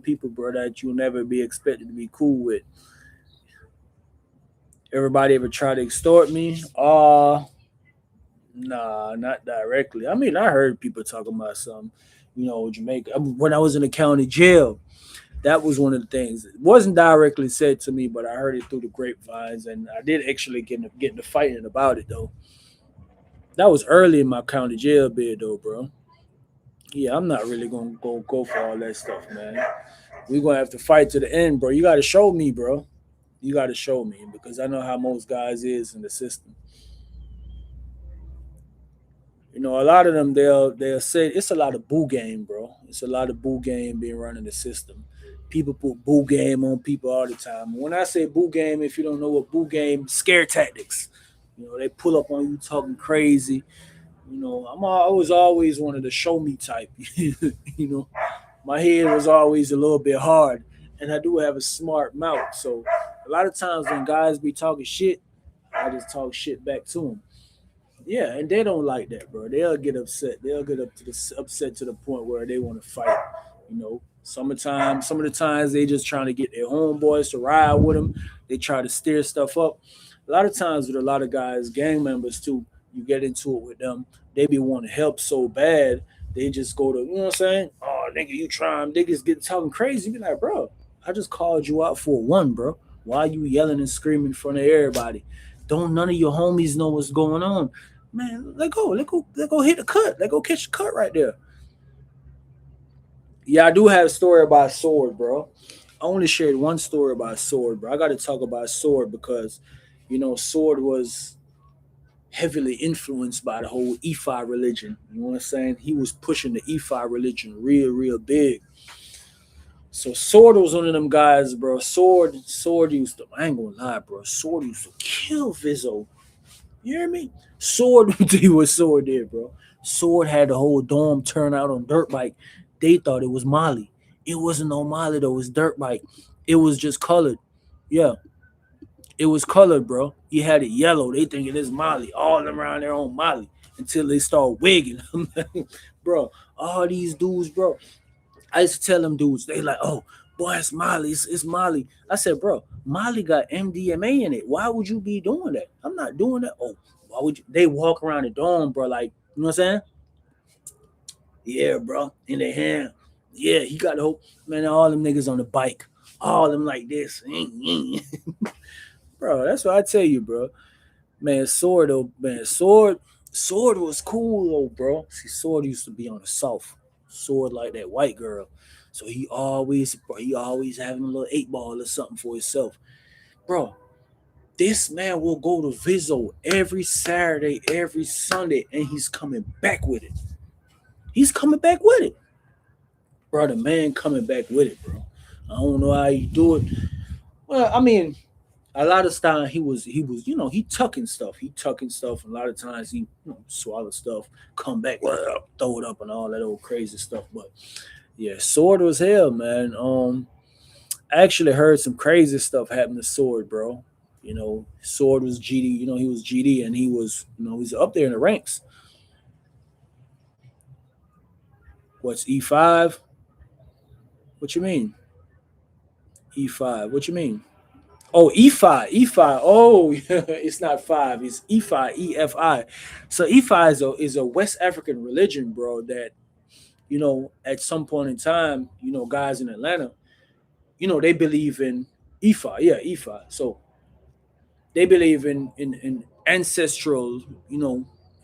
people, bro, that you'll never be expected to be cool with. Everybody ever try to extort me? Nah, not directly. I mean, I heard people talking about some, Jamaica. When I was in the county jail, that was one of the things. It wasn't directly said to me, but I heard it through the grapevines, and I did actually get in the fighting about it though. That was early in my county jail bid though, bro. Yeah, I'm not really gonna go for all that stuff, man. We're gonna have to fight to the end, bro. You gotta show me, bro. You gotta show me because I know how most guys is in the system. A lot of them they'll say it's a lot of boo game, bro. It's a lot of boo game being run in the system. People put boo game on people all the time. When I say boo game, if you don't know what boo game, scare tactics. They pull up on you talking crazy. I was always one of the show me type. you know, my head was always a little bit hard, and I do have a smart mouth. So a lot of times when guys be talking shit, I just talk shit back to them. Yeah, and they don't like that, bro. They'll get upset. They'll get upset to the point where they want to fight. Some of the times they just trying to get their homeboys to ride with them. They try to steer stuff up. A lot of times with a lot of guys, gang members too, you get into it with them. They be wanting to help so bad, they just go to, you know what I'm saying? Oh, nigga, you trying? Niggas get talking crazy. You be like, bro, I just called you out for one, bro. Why you yelling and screaming in front of everybody? Don't none of your homies know what's going on? Man, let go hit the cut. Let go catch the cut right there. Yeah, I do have a story about Sword, bro. I only shared one story about Sword, bro. I got to talk about Sword because, Sword was heavily influenced by the whole Ephi religion. You know what I'm saying? He was pushing the Ephi religion real, real big. So Sword was one of them guys, bro. Sword used to, I ain't gonna lie, bro. Sword used to kill Vizzo. You hear me? Sword, let me tell you what Sword did, bro. Sword had the whole dorm turn out on dirt bike. They thought it was Molly. It wasn't no Molly though. It was dirt bike. It was just colored. Yeah, it was colored, bro. He had it yellow. They think it is Molly. All them around there on Molly until they start wigging. Bro, all these dudes, bro. I used to tell them dudes, they like, oh, boy, it's Molly. It's Molly. I said, bro, Molly got MDMA in it. Why would you be doing that? I'm not doing that. Oh, why would you? They walk around the dorm, bro, like, you know what I'm saying? Yeah, bro, in their hand. Yeah, he got the whole, man, all them niggas on the bike. All them like this. Bro, that's what I tell you, bro. Man, Sword, though, man, Sword was cool, though, bro. See, Sword used to be on the south. Sword like that white girl. So he always having a little 8 ball or something for himself. Bro, this man will go to Vizzo every Saturday, every Sunday, and he's coming back with it. He's coming back with it. Bro, the man coming back with it, bro. I don't know how he do it. Well, I mean, a lot of time he was he tucking stuff. He tucking stuff. And a lot of times he swallow stuff, come back, throw it up, and all that old crazy stuff. But yeah, Sword was hell, man. I actually heard some crazy stuff happen to Sword, bro. Sword was GD. He was GD, and he's up there in the ranks. What's E5? What you mean? E5? What you mean? Oh, EFI, EFI. Oh, it's not five. It's EFI, EFI. So EFI is a West African religion, bro. That at some point in time, guys in Atlanta, they believe in EFI. Yeah, EFI. So they believe in ancestral,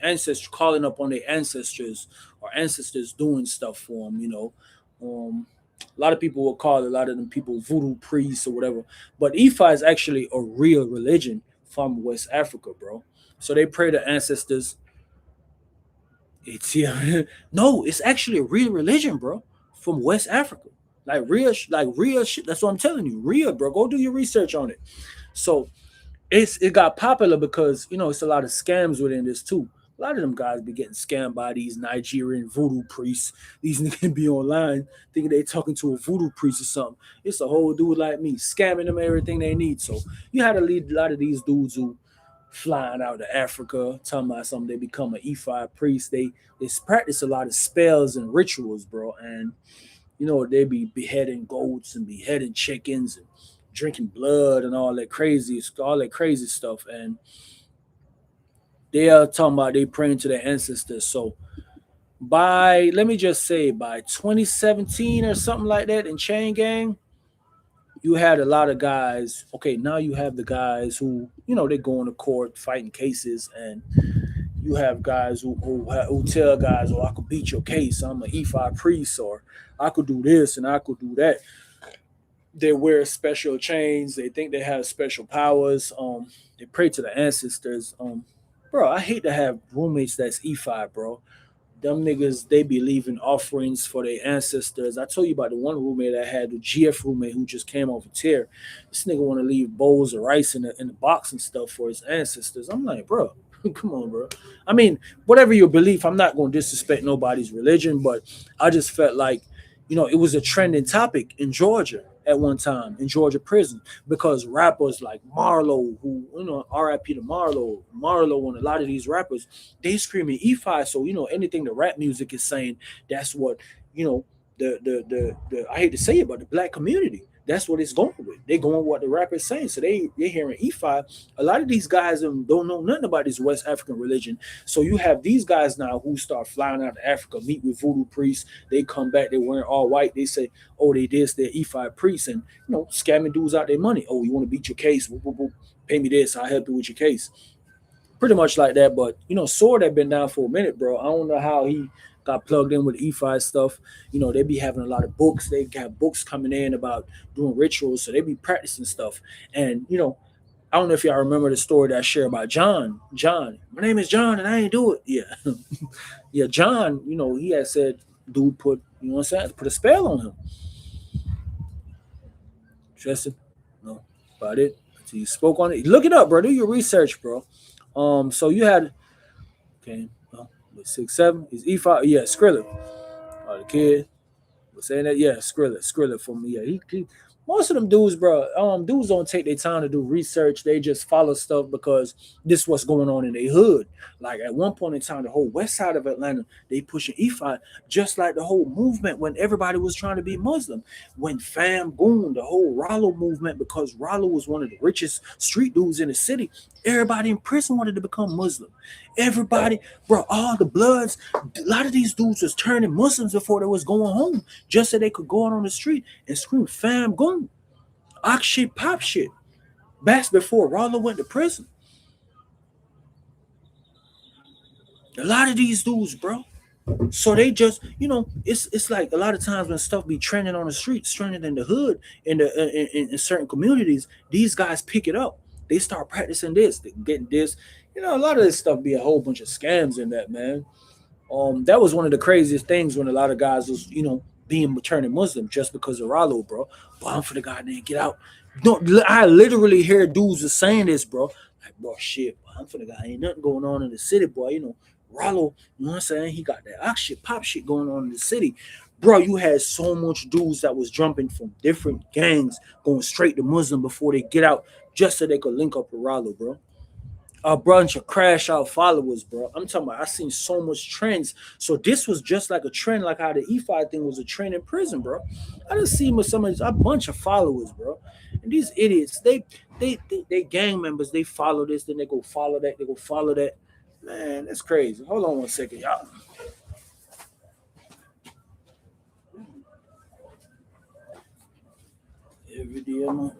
ancestral calling up on their ancestors or ancestors doing stuff for them. A lot of people will call a lot of them people voodoo priests or whatever, but Ifa is actually a real religion from West Africa, bro. So they pray to ancestors. It's yeah, no, it's actually a real religion, bro, from West Africa. Like real shit. That's what I'm telling you, real, bro. Go do your research on it. So it got popular because it's a lot of scams within this too. A lot of them guys be getting scammed by these Nigerian voodoo priests. These niggas be online thinking they talking to a voodoo priest or something. It's a whole dude like me scamming them everything they need. So you had to lead a lot of these dudes who flying out to Africa, talking about something. They become an E5 priest. They practice a lot of spells and rituals, bro. And they be beheading goats and beheading chickens and drinking blood and all that crazy stuff. And they are talking about they praying to their ancestors. So by let me just say by 2017 or something like that in Chain Gang, you had a lot of guys. Okay, now you have the guys who they go into court fighting cases, and you have guys who tell guys, "Oh, I could beat your case. I'm an E5 priest, or I could do this and I could do that." They wear special chains. They think they have special powers. They pray to the ancestors. Bro, I hate to have roommates that's E5, bro. them niggas, they be leaving offerings for their ancestors. I told you about the one roommate I had, the GF roommate who just came off a tear. This nigga want to leave bowls of rice in the box and stuff for his ancestors. I'm like, bro, come on, bro. I mean, whatever your belief, I'm not going to disrespect nobody's religion, but I just felt like, it was a trending topic in Georgia at one time, in Georgia prison, because rappers like Marlo, who, RIP to Marlo and a lot of these rappers, they screaming E5. So, anything the rap music is saying, that's what, you know, the I hate to say it, but the black community, that's what it's going with. They going with what the rapper's saying. So they're hearing E5. A lot of these guys don't know nothing about this West African religion. So you have these guys now who start flying out to Africa, meet with voodoo priests. They come back, they wearing all white. They say, oh, they this, they're E5 priests, and scamming dudes out their money. Oh, you want to beat your case? Whoop, whoop, whoop. Pay me this, I'll help you with your case. Pretty much like that. But Sword had been down for a minute, bro. I don't know how he got plugged in with E5 stuff. They be having a lot of books. They have books coming in about doing rituals, so they be practicing stuff. And I don't know if y'all remember the story that I shared about John. John, my name is John, and I ain't do it. Yeah, yeah. John, he had said, dude put, what I'm saying, put a spell on him. Interesting. No, about it. So you spoke on it. Look it up, bro. Do your research, bro. So you had, okay, well, 6'7". He's E5. Yeah, Skrilla. The kid was saying that. Yeah, Skrilla for me. Yeah, he most of them dudes, bro. Dudes don't take their time to do research. They just follow stuff because this what's going on in their hood. Like at one point in time, the whole west side of Atlanta, they pushing E5, just like the whole movement when everybody was trying to be Muslim. When fam boom, the whole Rollo movement, because Rollo was one of the richest street dudes in the city. Everybody in prison wanted to become Muslim. Everybody, bro, all the Bloods, a lot of these dudes was turning Muslims before they was going home, just so they could go out on the street and scream fam goon, ox shit, pop shit. That's before Rollo went to prison. A lot of these dudes, bro. So they just, it's like a lot of times when stuff be trending on the streets, trending in the hood, in certain communities, these guys pick it up. They start practicing this, they getting this. A lot of this stuff be a whole bunch of scams in that, man. That was one of the craziest things when a lot of guys was, being turning Muslim just because of Rollo, bro. But I'm for the goddamn get out. No, I literally hear dudes are saying this, bro. Like, bro, shit, I'm for the guy. Ain't nothing going on in the city, boy. Rollo, you know what I'm saying? He got that ox shit, pop shit going on in the city. Bro, you had so much dudes that was jumping from different gangs going straight to Muslim before they get out just so they could link up with Rollo, bro. A bunch of crash out followers, bro. I'm talking about I seen so much trends. So this was just like a trend, like how the E5 thing was a trend in prison, bro. I just seen with some of a bunch of followers, bro. And these idiots, they gang members, they follow this, then they go follow that, they go follow that. Man, that's crazy. Hold on one second, y'all. Every day, man.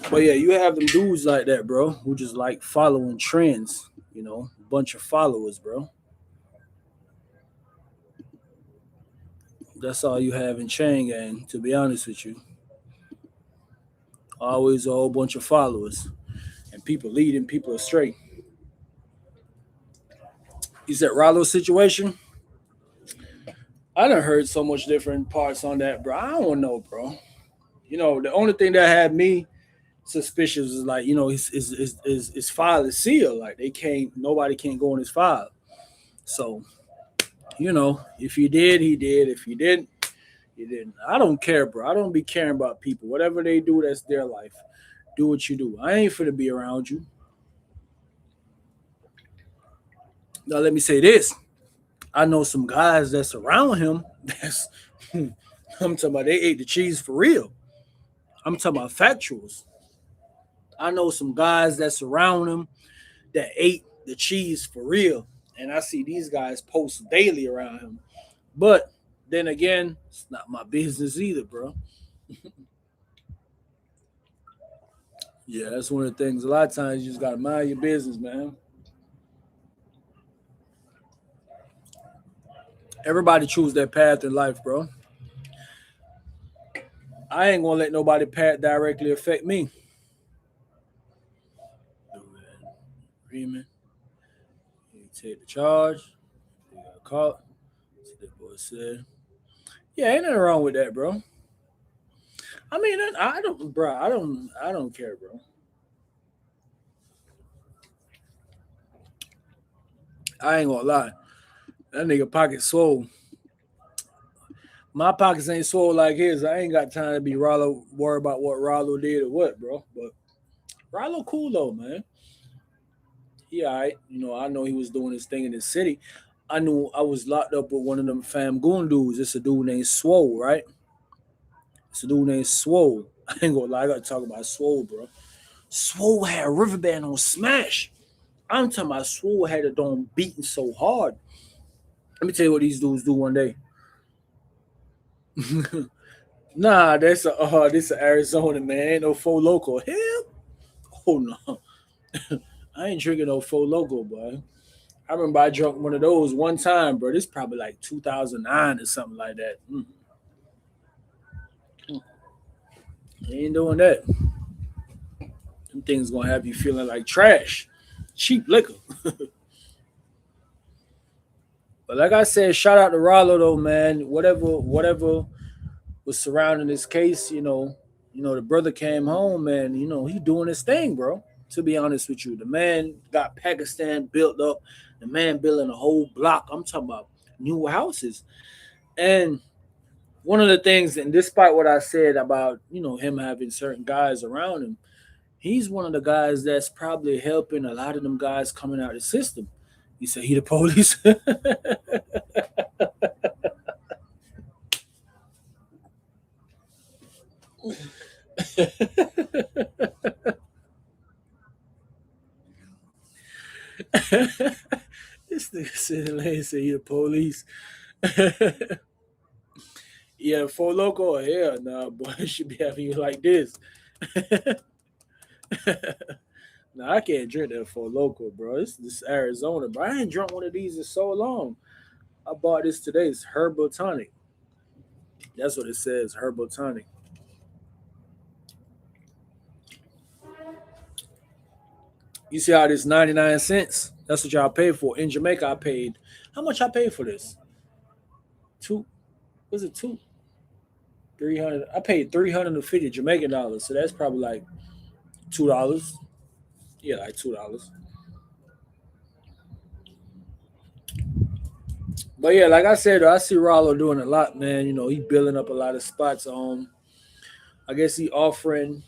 But yeah, you have them dudes like that, bro, who just like following trends, bunch of followers, bro. That's all you have in Chain Gang, to be honest with you. Always a whole bunch of followers and people leading people astray. You said Rollo's situation? I done heard so much different parts on that, bro. I don't know, bro. The only thing that had me suspicious is like, his file is sealed. Like nobody can go in his file. So, if you did, he did. If you didn't, you didn't. I don't care, bro. I don't be caring about people. Whatever they do, that's their life. Do what you do. I ain't finna be around you. Now let me say this. I know some guys that's around him that's I'm talking about they ate the cheese for real. I'm talking about factuals. I know some guys that surround him that ate the cheese for real. And I see these guys post daily around him. But then again, it's not my business either, bro. Yeah, that's one of the things. A lot of times you just gotta mind your business, man. Everybody choose their path in life, bro. I ain't gonna let nobody path directly affect me. Freeman, he take the charge. He got caught. So that boy said, "Yeah, ain't nothing wrong with that, bro. I mean, I don't, bro. I don't care, bro. I ain't gonna lie. That nigga pocket swole. My pockets ain't swole like his. I ain't got time to be Rollo worried about what Rollo did or what, bro. But Rollo cool though, man. He alright. You know, I know he was doing his thing in the city. I knew I was locked up with one of them fam goon dudes. It's a dude named Swole, right? It's a dude named Swole. I ain't gonna lie, I gotta talk about Swole, bro. Swole had a river band on Smash. I'm talking about Swole had it on beating so hard. Let me tell you what these dudes do one day. Nah, that's a this a Arizona man. Ain't no faux local. Hell, oh no, I ain't drinking no faux local, boy. I remember I drunk one of those one time, bro. This probably like 2009 or something like that. I ain't doing that. Them things gonna have you feeling like trash, cheap liquor. But like I said, shout out to Rollo though, man. Whatever was surrounding this case, the brother came home and he doing his thing, bro. To be honest with you, the man got Pakistan built up. The man building a whole block. I'm talking about new houses. And one of the things, and despite what I said about him having certain guys around him, he's one of the guys that's probably helping a lot of them guys coming out of the system. You say he the police? This nigga sitting there and say he the police. Yeah, for local, hell nah, boy, it should be having you like this. Nah, I can't drink that for local, bro. This Arizona, bro. I ain't drunk one of these in so long. I bought this today. It's herbal tonic. That's what it says, herbal tonic. You see how this 99 cents? That's what y'all paid for. In Jamaica, I paid. How much I paid for this? Two. Was it two? 300. I paid 350 Jamaican dollars. So that's probably like $2. Yeah, like $2. But yeah, like I said, I see Rollo doing a lot, man. He building up a lot of spots. I guess he offering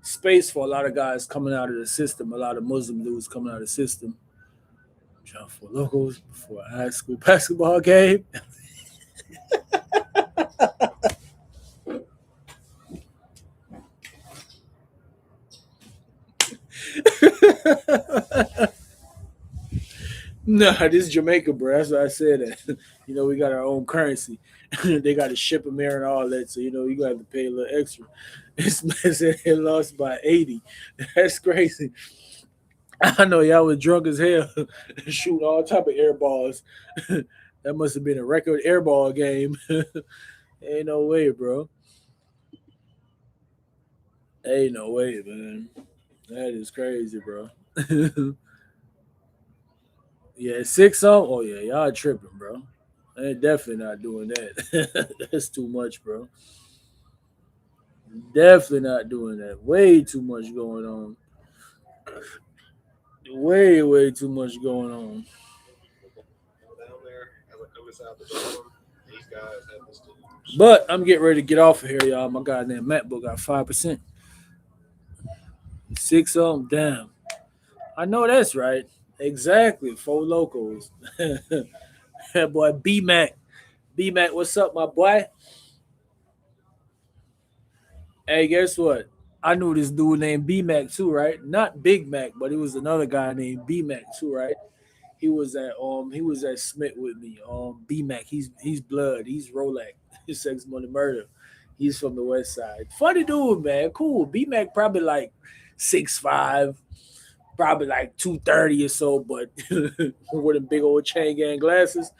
space for a lot of guys coming out of the system. A lot of Muslim dudes coming out of the system. Trying for locals before a high school basketball game. Nah, this is Jamaica, bro. That's why I said that. We got our own currency. They got to ship them here and all that. So, you got to pay a little extra. This man said they lost by 80. That's crazy. I know y'all was drunk as hell, shooting all type of air balls. That must have been a record airball game. Ain't no way, bro. Ain't no way, man. That is crazy, bro. Yeah, six some. Oh yeah, y'all tripping, bro. I ain't definitely not doing that. That's too much, bro. Definitely not doing that. Way too much going on. Way too much going on. But I'm getting ready to get off of here, y'all. My goddamn MacBook got 5%. Six of them, damn. I know that's right. Exactly. Four locals. That boy B Mac. B Mac, what's up, my boy? Hey, guess what? I knew this dude named B Mac too, right? Not Big Mac, but it was another guy named B Mac too, right? He was at Smith with me. B Mac, he's blood, he's Rolex, he's Sex Money Murder. He's from the West Side. Funny dude, man. Cool. B Mac probably like 6'5", probably like 230 or so, but with them big old chain gang glasses.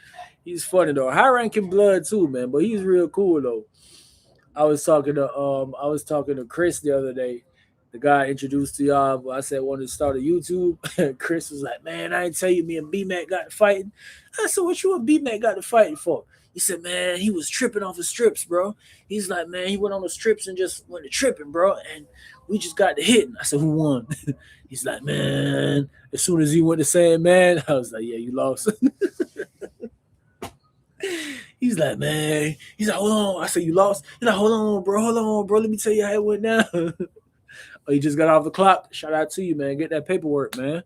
He's funny though. High ranking blood too, man. But he's real cool though. I was talking to Chris the other day. The guy introduced to y'all. I said wanted to start a YouTube. Chris was like, "Man, I ain't tell you me and B Mac got to fighting." I said, "What you and B Mac got to fighting for?" He said, "Man, he was tripping off the strips, bro." He's like, "Man, he went on the strips and just went to tripping, bro, and we just got to hitting." I said, "Who won?" He's like, "Man." As soon as he went to saying, "Man," I was like, "Yeah, you lost." He's like, "Man." He's like, "Hold on." I said, "You lost?" He's like, Hold on, bro. Let me tell you how it went down." Oh, you just got off the clock. Shout out to you, man. Get that paperwork, man.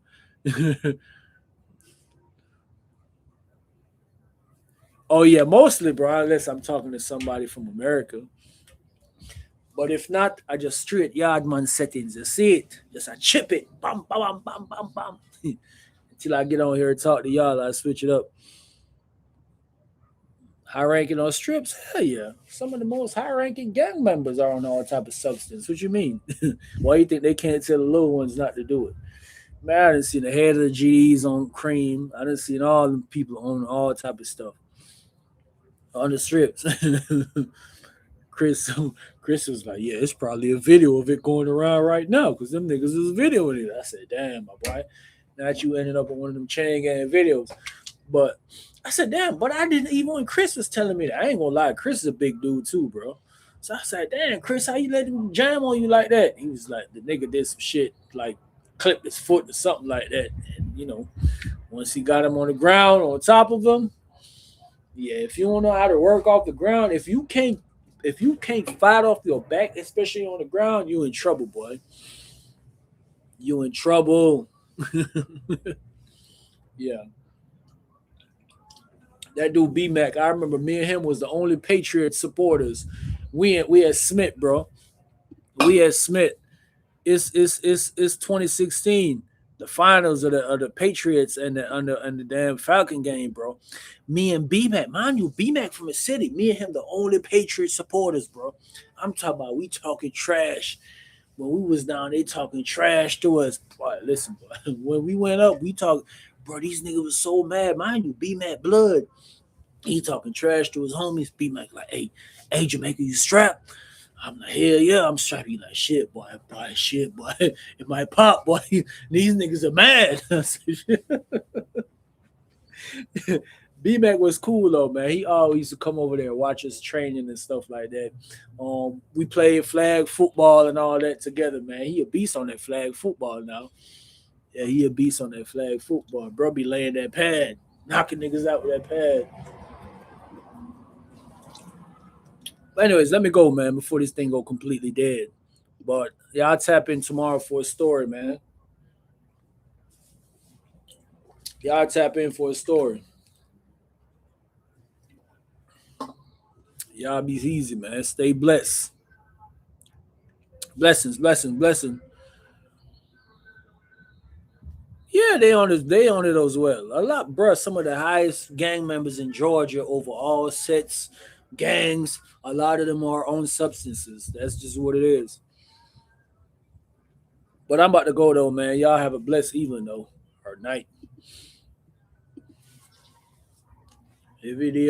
Oh yeah, mostly, bro. Unless I'm talking to somebody from America. But if not, I just straight yardman settings. You see it. Just I chip it. Bam, bam, bam, bam, bam, bam. Until I get on here and talk to y'all, I switch it up. High ranking on strips? Hell yeah. Some of the most high ranking gang members are on all type of substance. What you mean? Why you think they can't tell the little ones not to do it? Man, I done seen the head of the G's on cream. I done seen all the people on all type of stuff on the strips. Chris Chris was like, "Yeah, it's probably a video of it going around right now because them niggas is videoing it." I said, "Damn, my boy, not you ended up on one of them chain gang videos." But I said, "Damn," but I didn't even when Chris was telling me that. I ain't gonna lie, Chris is a big dude too, bro. So I said, "Damn, Chris, how you let him jam on you like that?" He was like, "The nigga did some shit, like clipped his foot or something like that." And once he got him on the ground, on top of him, yeah, if you don't know how to work off the ground, if you can't fight off your back, especially on the ground, you in trouble, boy. You in trouble. Yeah. That dude B Mac, I remember me and him was the only Patriot supporters. We had Smith, bro. We had Smith. It's 2016, the finals of the Patriots and the damn Falcon game, bro. Me and B Mac, mind you, B Mac from the city. Me and him, the only Patriot supporters, bro. I'm talking about we talking trash. When we was down, they talking trash to us. Boy, listen, boy. When we went up, we talk, bro. These niggas was so mad, mind you. B Mac blood. He talking trash to his homies. B Mac like, hey, Jamaica, you strapped? I'm like, hell yeah, I'm strapped. He like, shit, boy. It might pop, boy. These niggas are mad. B Mac was cool though, man. He always used to come over there and watch us training and stuff like that. We played flag football and all that together, man. He a beast on that flag football now. Yeah, he a beast on that flag football. Bro be laying that pad, knocking niggas out with that pad. But anyways, let me go, man, before this thing go completely dead. But yeah, I'll tap in tomorrow for a story, man. Y'all tap in for a story. Y'all be easy, man. Stay blessed. Blessings, blessings, blessings. Yeah, they on it as well. A lot, bruh. Some of the highest gang members in Georgia over all sets, gangs. A lot of them are on substances. That's just what it is. But I'm about to go though, man. Y'all have a blessed evening though, or night. If it is.